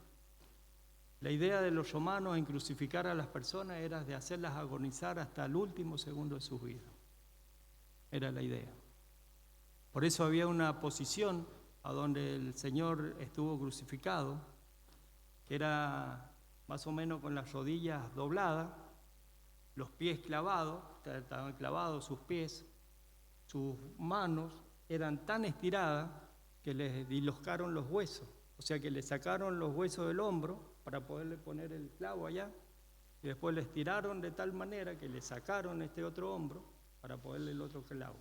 La idea de los romanos en crucificar a las personas era de hacerlas agonizar hasta el último segundo de sus vidas. Era la idea. Por eso había una posición a donde el Señor estuvo crucificado, que era más o menos con las rodillas dobladas, los pies clavados, estaban clavados sus pies, sus manos eran tan estiradas que les disloscaron los huesos, o sea que le sacaron los huesos del hombro para poderle poner el clavo allá, y después le estiraron de tal manera que le sacaron este otro hombro para ponerle el otro clavo.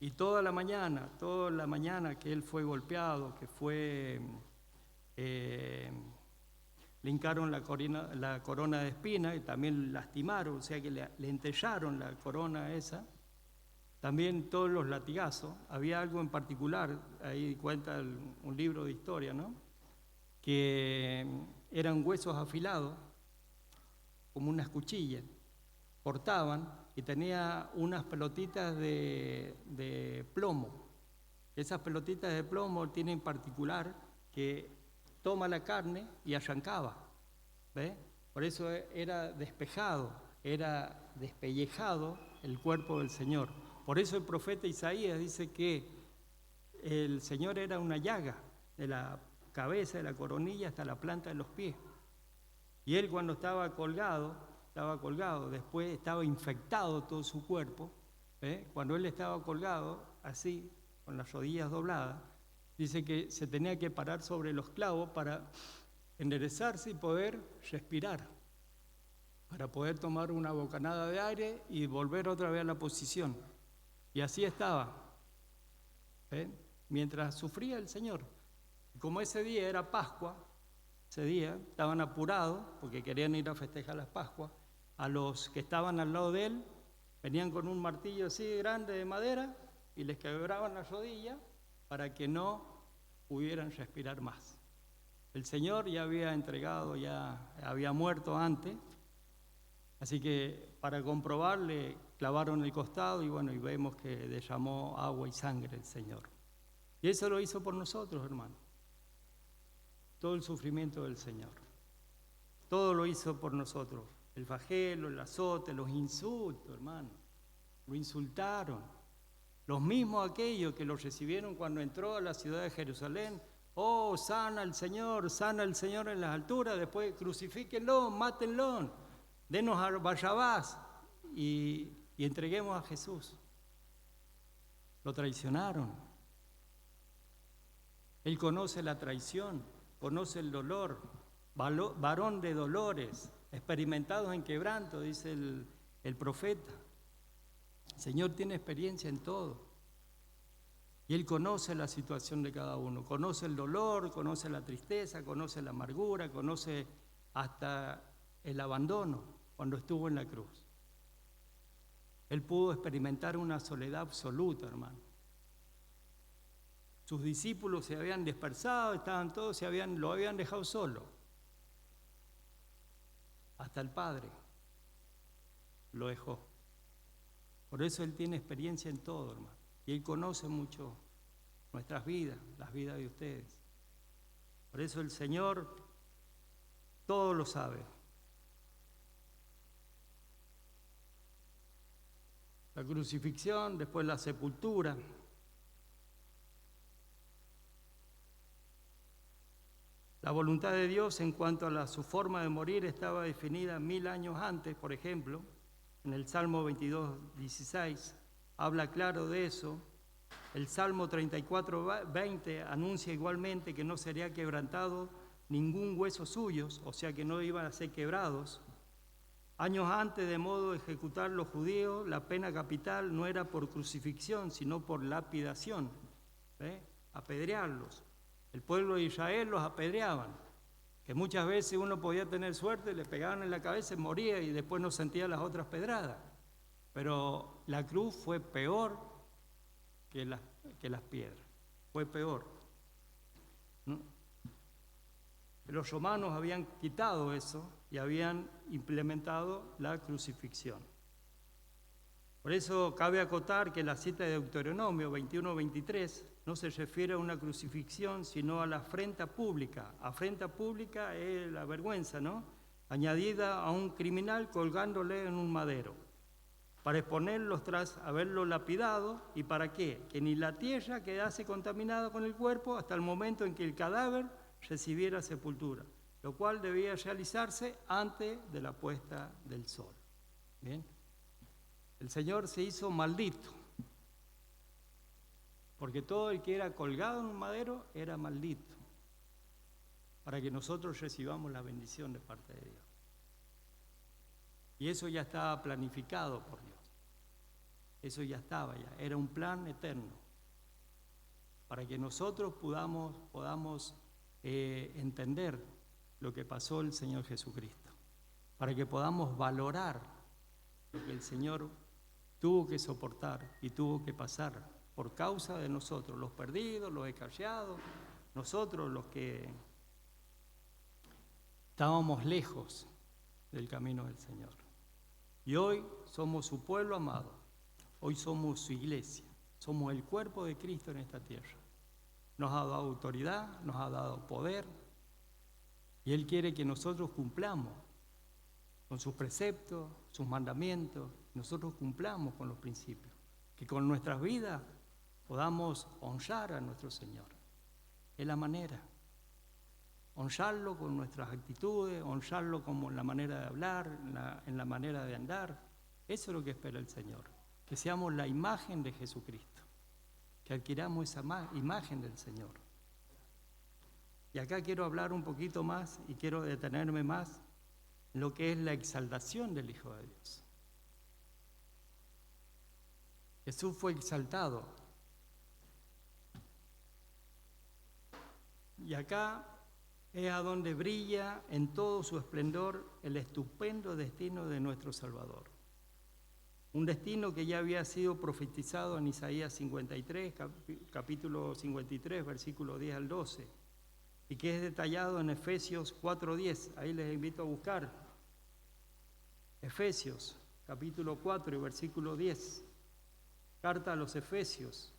Y toda la mañana que él fue golpeado, le hincaron la corona de espinas y también lastimaron, o sea que le entellaron la corona esa, también todos los latigazos. Había algo en particular, ahí cuenta un libro de historia, ¿no? Que eran huesos afilados, como unas cuchillas, cortaban y tenía unas pelotitas de plomo. Esas pelotitas de plomo tienen en particular que toma la carne y arrancaba, ¿ve? Por eso era despejado, era despellejado el cuerpo del Señor. Por eso el profeta Isaías dice que el Señor era una llaga de la cabeza, de la coronilla hasta la planta de los pies. Y él cuando estaba colgado, después estaba infectado todo su cuerpo, ¿eh? Cuando él estaba colgado, así, con las rodillas dobladas, dice que se tenía que parar sobre los clavos para enderezarse y poder respirar, para poder tomar una bocanada de aire y volver otra vez a la posición. Y así estaba, ¿eh? Mientras sufría el Señor. Como ese día era Pascua, ese día estaban apurados porque querían ir a festejar las Pascuas. A los que estaban al lado de él venían con un martillo así grande de madera y les quebraban las rodillas para que no pudieran respirar más. El Señor ya había entregado, ya había muerto antes, Así que para comprobar le clavaron el costado y bueno, y vemos que derramó agua y sangre el Señor. Y eso lo hizo por nosotros, hermano. Todo el sufrimiento del Señor. Todo lo hizo por nosotros. El flagelo, el azote, los insultos, hermano. Lo insultaron. Los mismos aquellos que lo recibieron cuando entró a la ciudad de Jerusalén. Oh, sana al Señor en las alturas. Después crucifíquenlo, mátenlo. Denos a Barrabás y entreguemos a Jesús. Lo traicionaron. Él conoce la traición, conoce el dolor, varón de dolores, experimentados en quebranto, dice el profeta. El Señor tiene experiencia en todo. Y Él conoce la situación de cada uno, conoce el dolor, conoce la tristeza, conoce la amargura, conoce hasta el abandono cuando estuvo en la cruz. Él pudo experimentar una soledad absoluta, hermano. Sus discípulos se habían dispersado, estaban todos, lo habían dejado solo. Hasta el Padre lo dejó. Por eso Él tiene experiencia en todo, hermano. Y Él conoce mucho nuestras vidas, las vidas de ustedes. Por eso el Señor todo lo sabe. La crucifixión, después la sepultura. La voluntad de Dios en cuanto a su forma de morir estaba definida 1000 años antes, por ejemplo. En el Salmo 22:16 habla claro de eso. El Salmo 34:20 anuncia igualmente que no sería quebrantado ningún hueso suyo, o sea que no iban a ser quebrados. Años antes, de modo de ejecutar los judíos, la pena capital no era por crucifixión, sino por lapidación, apedrearlos. El pueblo de Israel los apedreaban, que muchas veces uno podía tener suerte, le pegaban en la cabeza y moría y después no sentía las otras pedradas. Pero la cruz fue peor que las piedras, fue peor, ¿no? Los romanos habían quitado eso y habían implementado la crucifixión. Por eso cabe acotar que la cita de Deuteronomio 21:23 no se refiere a una crucifixión, sino a la afrenta pública. Afrenta pública es la vergüenza, ¿no? Añadida a un criminal colgándole en un madero, para exponerlos tras haberlo lapidado. ¿Y para qué? Que ni la tierra quedase contaminada con el cuerpo hasta el momento en que el cadáver recibiera sepultura, lo cual debía realizarse antes de la puesta del sol. Bien. El Señor se hizo maldito, porque todo el que era colgado en un madero era maldito, para que nosotros recibamos la bendición de parte de Dios. Y eso ya estaba planificado por Dios. Eso ya estaba, era un plan eterno, para que nosotros podamos entender lo que pasó el Señor Jesucristo, para que podamos valorar lo que el Señor tuvo que soportar y tuvo que pasar por causa de nosotros, los perdidos, los escallados, nosotros los que estábamos lejos del camino del Señor. Y hoy somos su pueblo amado, hoy somos su iglesia, somos el cuerpo de Cristo en esta tierra. Nos ha dado autoridad, nos ha dado poder, y Él quiere que nosotros cumplamos con sus preceptos, sus mandamientos, nosotros cumplamos con los principios, que con nuestras vidas podamos honrar a nuestro Señor. Es la manera, honrarlo con nuestras actitudes, honrarlo como en la manera de hablar, en la manera de andar. Eso es lo que espera el Señor, que seamos la imagen de Jesucristo, que adquiramos esa imagen del Señor. Y acá quiero hablar un poquito más y quiero detenerme más en lo que es la exaltación del Hijo de Dios. Jesús fue exaltado. Y acá es a donde brilla en todo su esplendor el estupendo destino de nuestro Salvador. Un destino que ya había sido profetizado en Isaías 53, capítulo 53, versículo 10 al 12, y que es detallado en Efesios 4:10. Ahí les invito a buscar. Efesios, capítulo 4 y versículo 10. Carta a los Efesios.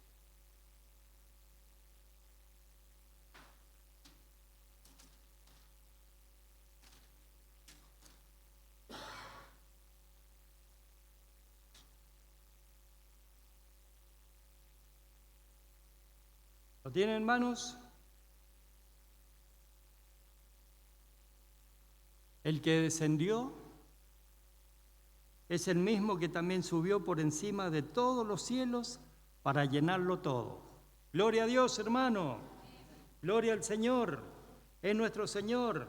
¿Lo tienen, hermanos? El que descendió es el mismo que también subió por encima de todos los cielos para llenarlo todo. Gloria a Dios, hermano. Gloria al Señor. Es nuestro Señor.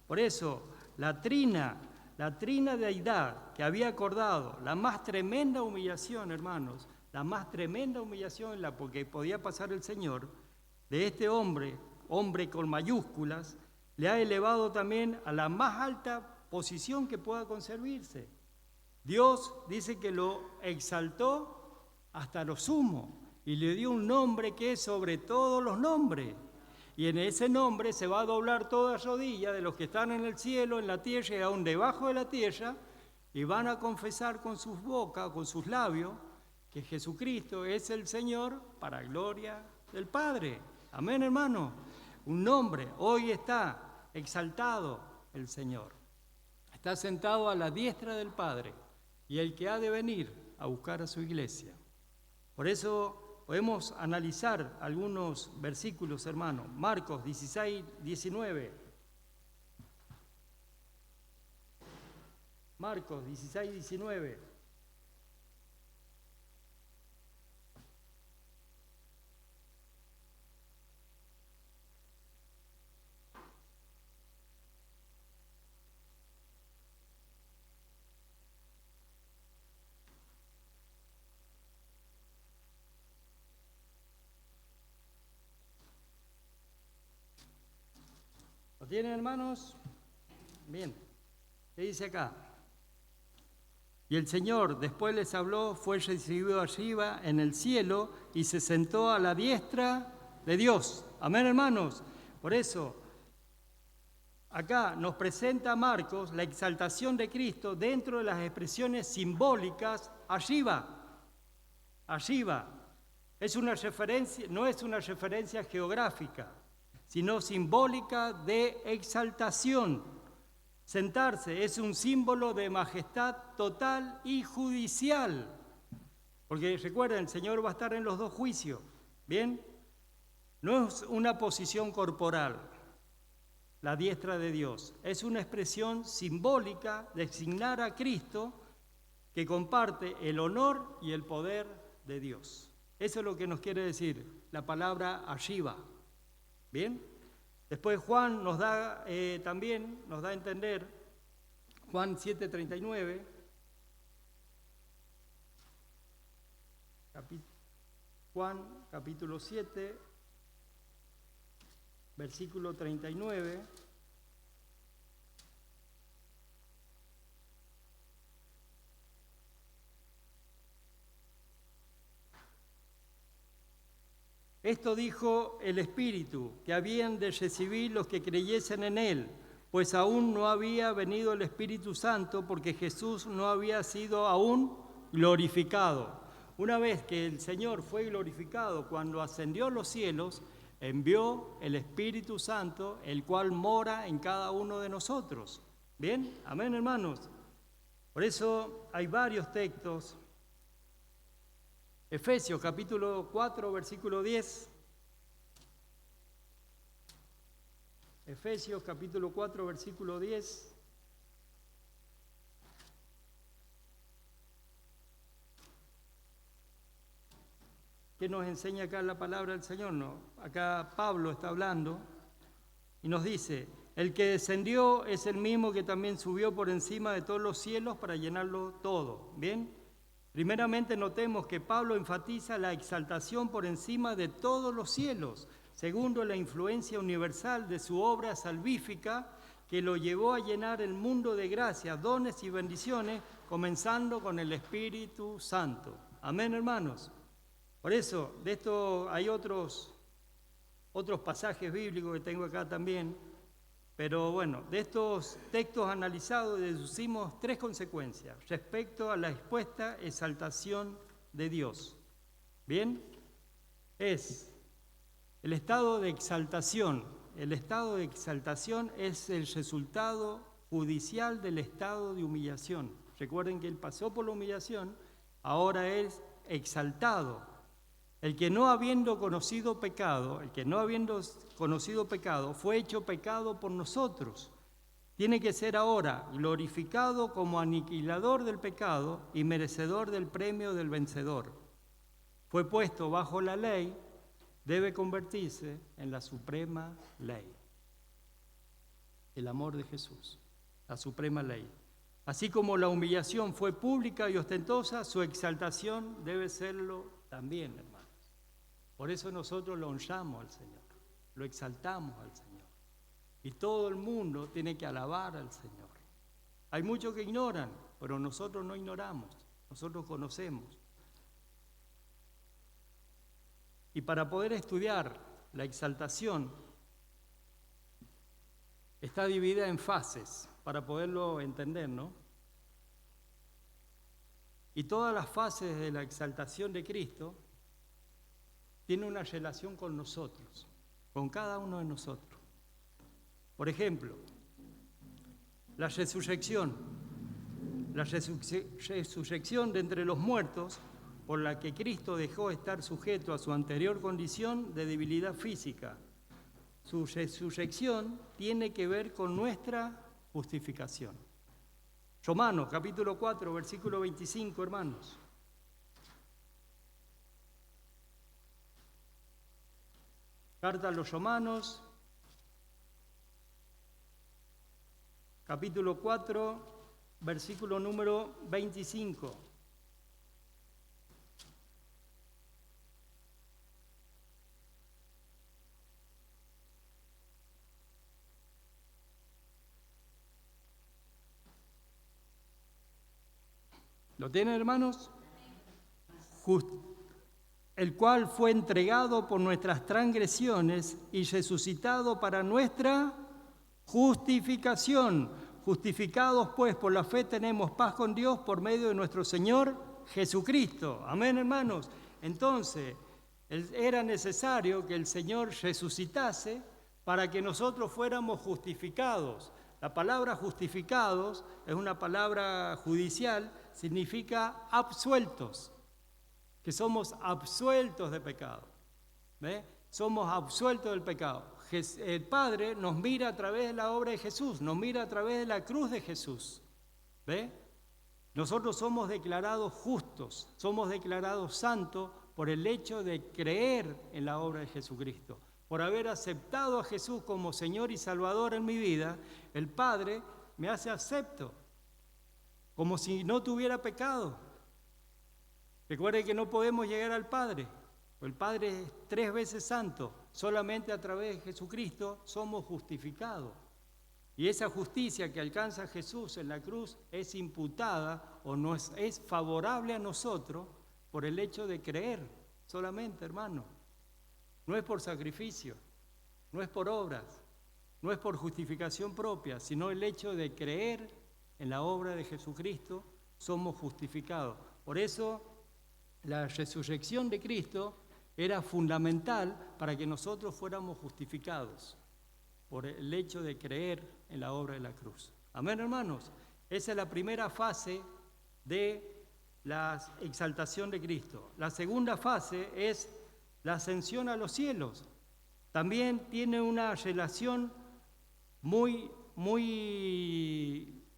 Por eso, la trina deidad que había acordado la más tremenda humillación, hermanos, la más tremenda humillación en la que podía pasar el Señor, de este hombre con mayúsculas, le ha elevado también a la más alta posición que pueda concebirse. Dios dice que lo exaltó hasta lo sumo y le dio un nombre que es sobre todos los nombres. Y en ese nombre se va a doblar toda rodilla de los que están en el cielo, en la tierra y aún debajo de la tierra, y van a confesar con sus bocas, con sus labios, que Jesucristo es el Señor para gloria del Padre. Amén, hermano. Un nombre, hoy está exaltado el Señor. Está sentado a la diestra del Padre y el que ha de venir a buscar a su iglesia. Por eso podemos analizar algunos versículos, hermano. Marcos 16, 19. Marcos 16, 19. ¿Lo tienen, hermanos? Bien. ¿Qué dice acá? Y el Señor después les habló, fue recibido arriba en el cielo y se sentó a la diestra de Dios. Amén, hermanos. Por eso, acá nos presenta Marcos la exaltación de Cristo dentro de las expresiones simbólicas arriba. Arriba. Es una referencia, no es una referencia geográfica, sino simbólica de exaltación. Sentarse es un símbolo de majestad total y judicial. Porque recuerden, el Señor va a estar en los dos juicios. ¿Bien? No es una posición corporal, la diestra de Dios. Es una expresión simbólica de designar a Cristo que comparte el honor y el poder de Dios. Eso es lo que nos quiere decir la palabra arriba. ¿Bien? Después Juan nos da también, nos da a entender, Juan 7:39, Juan capítulo 7, versículo 39. Esto dijo el Espíritu, que habían de recibir los que creyesen en Él, pues aún no había venido el Espíritu Santo, porque Jesús no había sido aún glorificado. Una vez que el Señor fue glorificado, cuando ascendió a los cielos, envió el Espíritu Santo, el cual mora en cada uno de nosotros. ¿Bien? Amén, hermanos. Por eso hay varios textos. Efesios capítulo 4, versículo 10. Efesios capítulo 4, versículo 10. ¿Qué nos enseña acá la palabra del Señor? No, acá Pablo está hablando y nos dice, el que descendió es el mismo que también subió por encima de todos los cielos para llenarlo todo. ¿Bien? Primeramente notemos que Pablo enfatiza la exaltación por encima de todos los cielos. Segundo, la influencia universal de su obra salvífica que lo llevó a llenar el mundo de gracias, dones y bendiciones, comenzando con el Espíritu Santo. Amén, hermanos. Por eso, de esto hay otros pasajes bíblicos que tengo acá también. Pero bueno, de estos textos analizados deducimos 3 consecuencias respecto a la expuesta exaltación de Dios. ¿Bien? Es el estado de exaltación. El estado de exaltación es el resultado judicial del estado de humillación. Recuerden que Él pasó por la humillación, ahora es exaltado. El que no habiendo conocido pecado, fue hecho pecado por nosotros. Tiene que ser ahora glorificado como aniquilador del pecado y merecedor del premio del vencedor. Fue puesto bajo la ley, debe convertirse en la suprema ley. El amor de Jesús, la suprema ley. Así como la humillación fue pública y ostentosa, su exaltación debe serlo también, hermanos. Por eso nosotros lo honramos al Señor, lo exaltamos al Señor. Y todo el mundo tiene que alabar al Señor. Hay muchos que ignoran, pero nosotros no ignoramos, nosotros conocemos. Y para poder estudiar la exaltación, está dividida en fases, para poderlo entender, ¿no? Y todas las fases de la exaltación de Cristo tienen una relación con nosotros, con cada uno de nosotros. Por ejemplo, la resurrección de entre los muertos, por la que Cristo dejó estar sujeto a su anterior condición de debilidad física. Su resurrección tiene que ver con nuestra justificación. Romanos, capítulo 4, versículo 25, hermanos. Carta a los Romanos, capítulo 4, versículo número 25. ¿Lo tienen, hermanos? El cual fue entregado por nuestras transgresiones y resucitado para nuestra justificación. Justificados pues por la fe tenemos paz con Dios por medio de nuestro Señor Jesucristo. Amén, hermanos. Entonces, era necesario que el Señor resucitase para que nosotros fuéramos justificados. La palabra justificados es una palabra judicial, significa absueltos, que somos absueltos de pecado. ¿Ve? Somos absueltos del pecado. El Padre nos mira a través de la obra de Jesús, nos mira a través de la cruz de Jesús. ¿Ve? Nosotros somos declarados justos, somos declarados santos por el hecho de creer en la obra de Jesucristo. Por haber aceptado a Jesús como Señor y Salvador en mi vida, el Padre me hace acepto, como si no tuviera pecado. Recuerden que no podemos llegar al Padre, el Padre es 3 veces santo, solamente a través de Jesucristo somos justificados. Y esa justicia que alcanza Jesús en la cruz es imputada o nos es favorable a nosotros por el hecho de creer solamente, hermano. No es por sacrificio, no es por obras, no es por justificación propia, sino el hecho de creer en la obra de Jesucristo, somos justificados. Por eso, la resurrección de Cristo era fundamental para que nosotros fuéramos justificados, por el hecho de creer en la obra de la cruz. Amén, hermanos. Esa es la primera fase de la exaltación de Cristo. La segunda fase es la ascensión a los cielos. También tiene una relación muy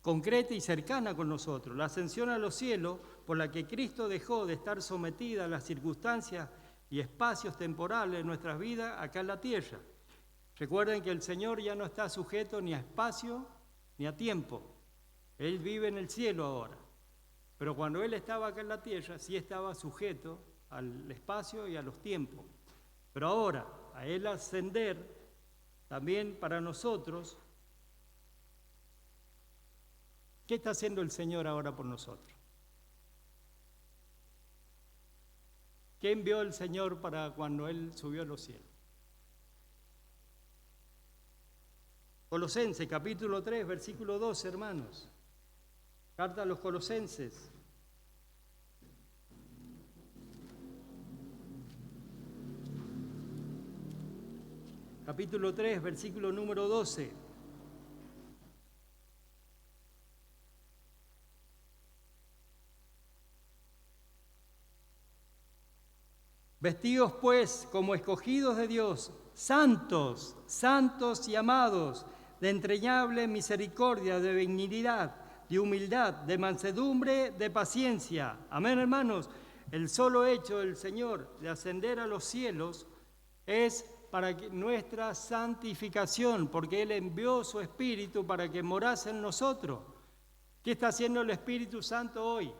concreta y cercana con nosotros. La ascensión a los cielos, por la que Cristo dejó de estar sometida a las circunstancias y espacios temporales de nuestras vidas acá en la tierra. Recuerden que el Señor ya no está sujeto ni a espacio ni a tiempo. Él vive en el cielo ahora. Pero cuando Él estaba acá en la tierra, sí estaba sujeto al espacio y a los tiempos. Pero ahora, a Él ascender, también para nosotros, ¿qué está haciendo el Señor ahora por nosotros? ¿Qué envió el Señor para cuando Él subió a los cielos? Colosenses, capítulo 3, versículo 12, hermanos. Carta a los Colosenses. Capítulo 3, versículo número 12. Vestidos pues como escogidos de Dios, santos, santos y amados, de entrañable misericordia, de benignidad, de humildad, de mansedumbre, de paciencia. Amén, hermanos. El solo hecho del Señor de ascender a los cielos es para nuestra santificación, porque Él envió su Espíritu para que morase en nosotros. ¿Qué está haciendo el Espíritu Santo hoy?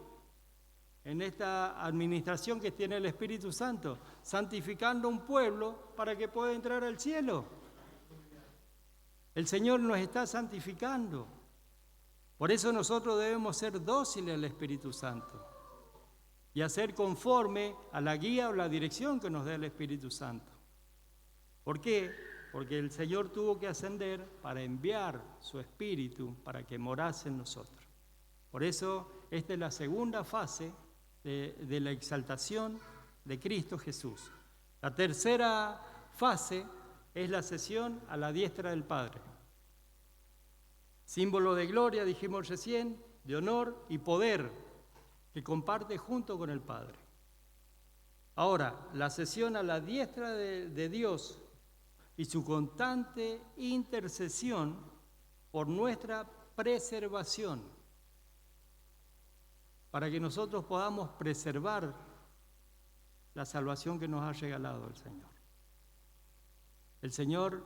En esta administración que tiene el Espíritu Santo, santificando un pueblo para que pueda entrar al cielo. El Señor nos está santificando. Por eso nosotros debemos ser dóciles al Espíritu Santo y hacer conforme a la guía o la dirección que nos dé el Espíritu Santo. ¿Por qué? Porque el Señor tuvo que ascender para enviar su Espíritu para que morase en nosotros. Por eso esta es la segunda fase de la exaltación de Cristo Jesús. La tercera fase es la ascensión a la diestra del Padre. Símbolo de gloria, dijimos recién, de honor y poder que comparte junto con el Padre. Ahora, la ascensión a la diestra de Dios y su constante intercesión por nuestra preservación, para que nosotros podamos preservar la salvación que nos ha regalado el Señor. El Señor,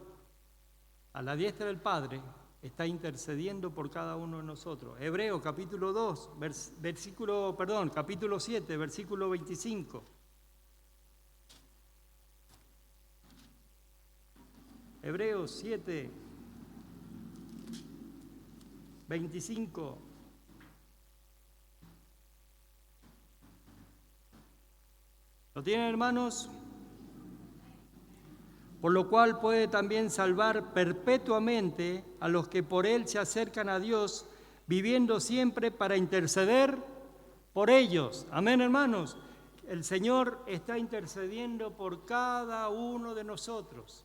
a la diestra del Padre, está intercediendo por cada uno de nosotros. Hebreos capítulo 7, versículo 25. Hebreos 7, 25. ¿Lo tienen, hermanos? Por lo cual puede también salvar perpetuamente a los que por Él se acercan a Dios, viviendo siempre para interceder por ellos. Amén, hermanos. El Señor está intercediendo por cada uno de nosotros.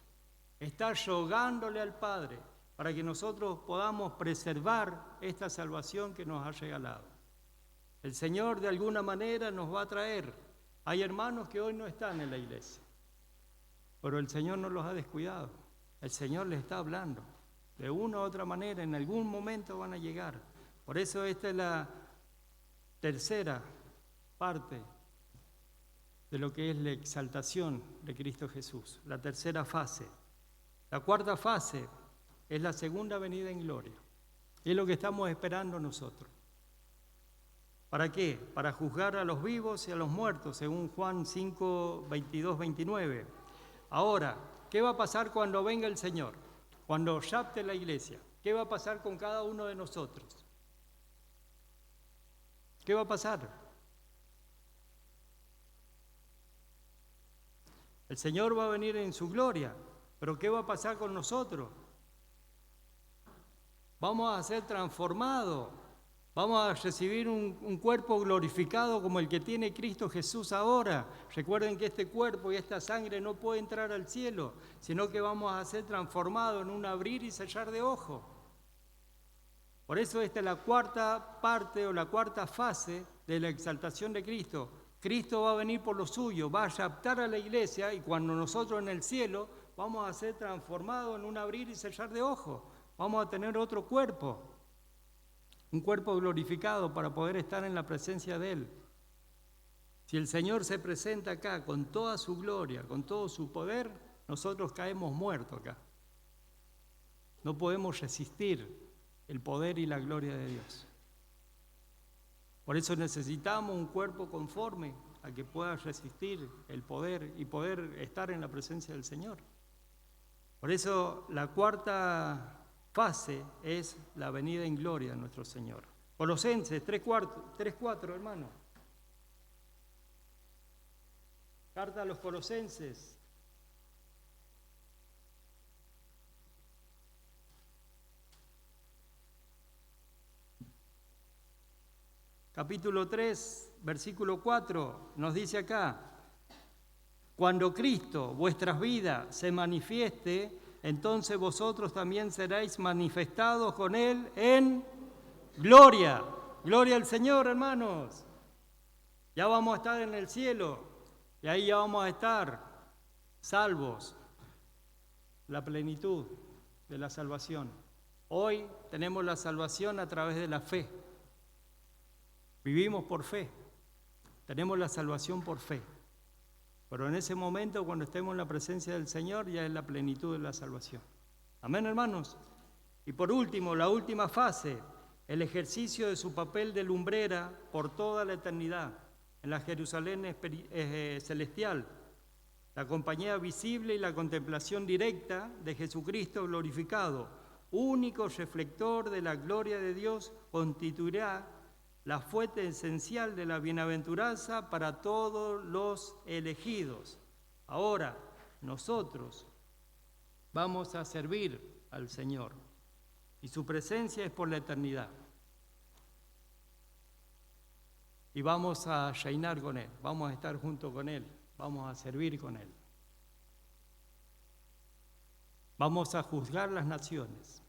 Está rogándole al Padre para que nosotros podamos preservar esta salvación que nos ha regalado. El Señor de alguna manera nos va a traer. Hay hermanos que hoy no están en la iglesia, pero el Señor no los ha descuidado. El Señor les está hablando. De una u otra manera, en algún momento van a llegar. Por eso esta es la tercera parte de lo que es la exaltación de Cristo Jesús, la tercera fase. La cuarta fase es la segunda venida en gloria. Es lo que estamos esperando nosotros. ¿Para qué? Para juzgar a los vivos y a los muertos, según Juan 5, 22, 29. Ahora, ¿qué va a pasar cuando venga el Señor? Cuando rapte la iglesia. ¿Qué va a pasar con cada uno de nosotros? ¿Qué va a pasar? El Señor va a venir en su gloria, pero ¿qué va a pasar con nosotros? Vamos a ser transformados. Vamos a recibir un cuerpo glorificado como el que tiene Cristo Jesús ahora. Recuerden que este cuerpo y esta sangre no puede entrar al cielo, sino que vamos a ser transformados en un abrir y cerrar de ojos. Por eso esta es la cuarta parte o la cuarta fase de la exaltación de Cristo. Cristo va a venir por lo suyo, va a raptar a la iglesia y cuando nosotros en el cielo vamos a ser transformados en un abrir y cerrar de ojos. Vamos a tener otro cuerpo. Un cuerpo glorificado para poder estar en la presencia de Él. Si el Señor se presenta acá con toda su gloria, con todo su poder, nosotros caemos muertos acá. No podemos resistir el poder y la gloria de Dios. Por eso necesitamos un cuerpo conforme a que pueda resistir el poder y poder estar en la presencia del Señor. Por eso la cuarta fase es la venida en gloria de nuestro Señor. Colosenses 3:4, hermano. Carta a los Colosenses. capítulo 3, versículo 4, nos dice acá: cuando Cristo, vuestras vidas, se manifieste, entonces vosotros también seréis manifestados con Él en gloria. Gloria al Señor, hermanos. Ya vamos a estar en el cielo y ahí ya vamos a estar salvos, la plenitud de la salvación. Hoy tenemos la salvación a través de la fe. Vivimos por fe. Tenemos la salvación por fe. Pero en ese momento, cuando estemos en la presencia del Señor, ya es la plenitud de la salvación. Amén, hermanos. Y por último, la última fase, el ejercicio de su papel de lumbrera por toda la eternidad en la Jerusalén celestial, la compañía visible y la contemplación directa de Jesucristo glorificado, único reflector de la gloria de Dios, constituirá la fuente esencial de la bienaventuranza para todos los elegidos. Ahora, nosotros vamos a servir al Señor y su presencia es por la eternidad. Y vamos a reinar con Él, vamos a estar junto con Él, vamos a servir con Él. Vamos a juzgar las naciones.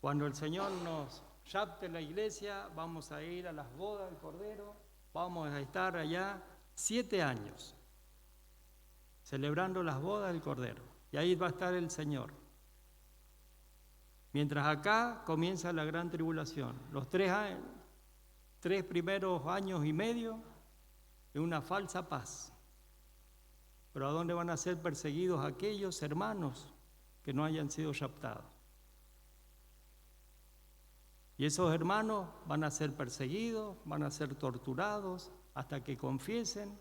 Cuando el Señor nos rapte la iglesia, vamos a ir a las bodas del Cordero, vamos a estar allá 7 años, celebrando las bodas del Cordero. Y ahí va a estar el Señor. Mientras acá comienza la gran tribulación, los 3 primeros años y medio de una falsa paz. Pero ¿a dónde van a ser perseguidos aquellos hermanos que no hayan sido raptados? Y esos hermanos van a ser perseguidos, van a ser torturados hasta que confiesen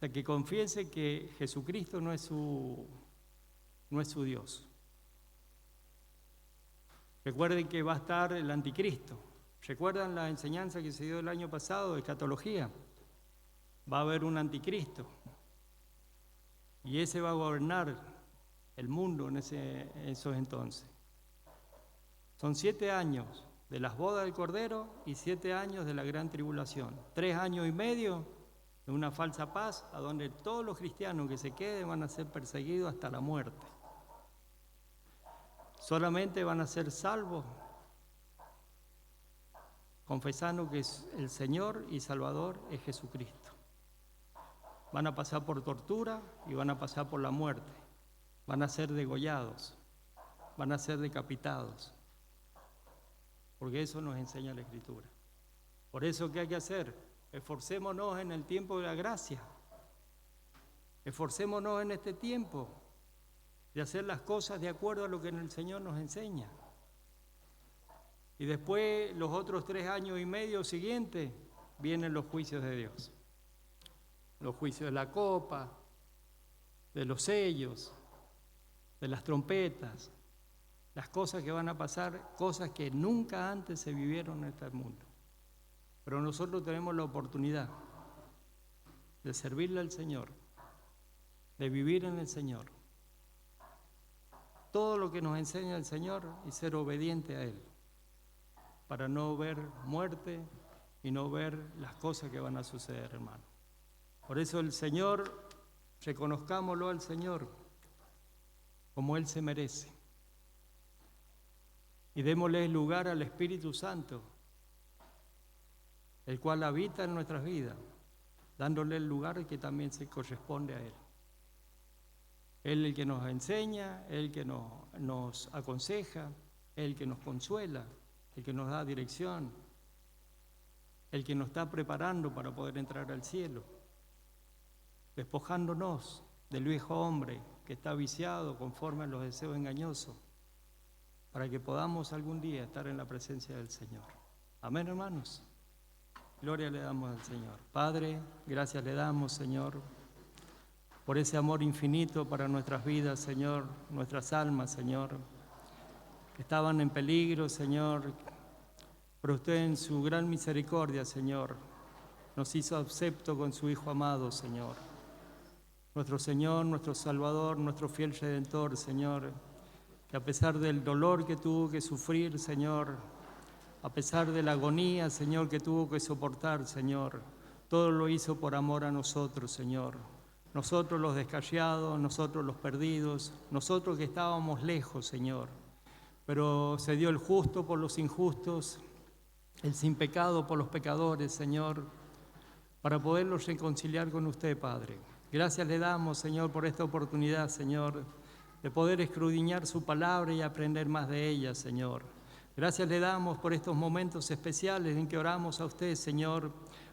que Jesucristo no es su Dios. Recuerden que va a estar el anticristo. ¿Recuerdan la enseñanza que se dio el año pasado de escatología? Va a haber un anticristo. Y ese va a gobernar el mundo en esos entonces. Son 7 años de las bodas del Cordero y 7 años de la gran tribulación. 3 años y medio de una falsa paz, a donde todos los cristianos que se queden van a ser perseguidos hasta la muerte. Solamente van a ser salvos confesando que el Señor y Salvador es Jesucristo. Van a pasar por tortura y van a pasar por la muerte. Van a ser degollados, van a ser decapitados. Porque eso nos enseña la Escritura. Por eso, ¿qué hay que hacer? Esforcémonos en el tiempo de la gracia. Esforcémonos en este tiempo de hacer las cosas de acuerdo a lo que el Señor nos enseña. Y después, los otros 3 años y medio siguientes, vienen los juicios de Dios. Los juicios de la copa, de los sellos, de las trompetas, las cosas que van a pasar, cosas que nunca antes se vivieron en este mundo. Pero nosotros tenemos la oportunidad de servirle al Señor, de vivir en el Señor. Todo lo que nos enseña el Señor y ser obediente a Él, para no ver muerte y no ver las cosas que van a suceder, hermano. Por eso el Señor, reconozcámoslo al Señor como Él se merece. Y démosle lugar al Espíritu Santo, el cual habita en nuestras vidas, dándole el lugar que también se corresponde a Él. Él el que nos enseña, Él que nos aconseja, Él que nos consuela, el que nos da dirección, el que nos está preparando para poder entrar al cielo, despojándonos del viejo hombre que está viciado conforme a los deseos engañosos, para que podamos algún día estar en la presencia del Señor. Amén, hermanos. Gloria le damos al Señor. Padre, gracias le damos, Señor, por ese amor infinito para nuestras vidas, Señor, nuestras almas, Señor, que estaban en peligro, Señor, pero usted en su gran misericordia, Señor, nos hizo acepto con su Hijo amado, Señor. Nuestro Señor, nuestro Salvador, nuestro fiel Redentor, Señor, que a pesar del dolor que tuvo que sufrir, Señor, a pesar de la agonía, Señor, que tuvo que soportar, Señor, todo lo hizo por amor a nosotros, Señor. Nosotros los descarriados, nosotros los perdidos, nosotros que estábamos lejos, Señor. Pero se dio el justo por los injustos, el sin pecado por los pecadores, Señor, para poderlos reconciliar con usted, Padre. Gracias le damos, Señor, por esta oportunidad, Señor, de poder escudriñar su palabra y aprender más de ella, Señor. Gracias le damos por estos momentos especiales en que oramos a usted, Señor,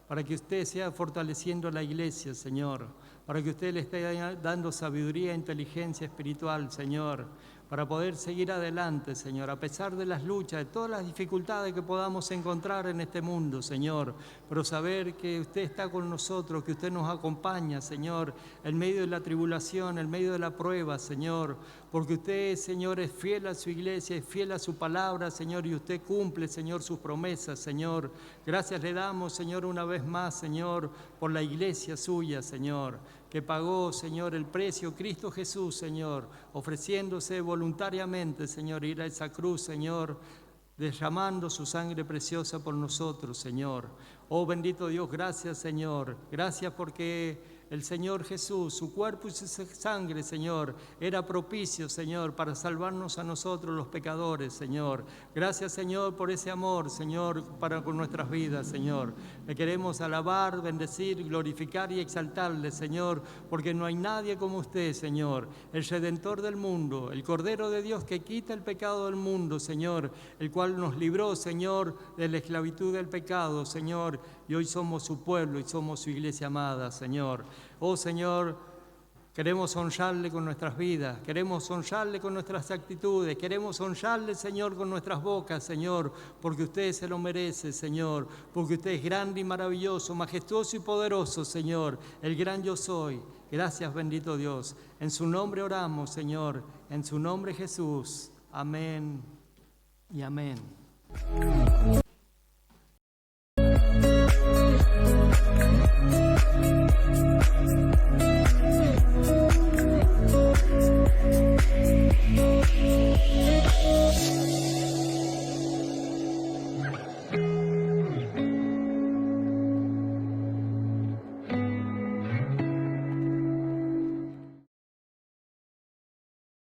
para que usted sea fortaleciendo la iglesia, Señor, para que usted le esté dando sabiduría e inteligencia espiritual, Señor, para poder seguir adelante, Señor, a pesar de las luchas, de todas las dificultades que podamos encontrar en este mundo, Señor, pero saber que usted está con nosotros, que usted nos acompaña, Señor, en medio de la tribulación, en medio de la prueba, Señor, porque usted, Señor, es fiel a su iglesia, es fiel a su palabra, Señor, y usted cumple, Señor, sus promesas, Señor. Gracias le damos, Señor, una vez más, Señor, por la iglesia suya, Señor, que pagó, Señor, el precio, Cristo Jesús, Señor, ofreciéndose voluntariamente, Señor, ir a esa cruz, Señor, derramando su sangre preciosa por nosotros, Señor. Oh, bendito Dios, gracias, Señor. Gracias porque el Señor Jesús, su cuerpo y su sangre, Señor, era propicio, Señor, para salvarnos a nosotros los pecadores, Señor. Gracias, Señor, por ese amor, Señor, para con nuestras vidas, Señor. Le queremos alabar, bendecir, glorificar y exaltarle, Señor, porque no hay nadie como usted, Señor, el Redentor del mundo, el Cordero de Dios que quita el pecado del mundo, Señor, el cual nos libró, Señor, de la esclavitud del pecado, Señor, y hoy somos su pueblo y somos su iglesia amada, Señor. Oh, Señor, queremos honrarle con nuestras vidas, queremos honrarle con nuestras actitudes, queremos honrarle, Señor, con nuestras bocas, Señor, porque usted se lo merece, Señor, porque usted es grande y maravilloso, majestuoso y poderoso, Señor, el gran yo soy. Gracias, bendito Dios. En su nombre oramos, Señor, en su nombre Jesús. Amén y amén.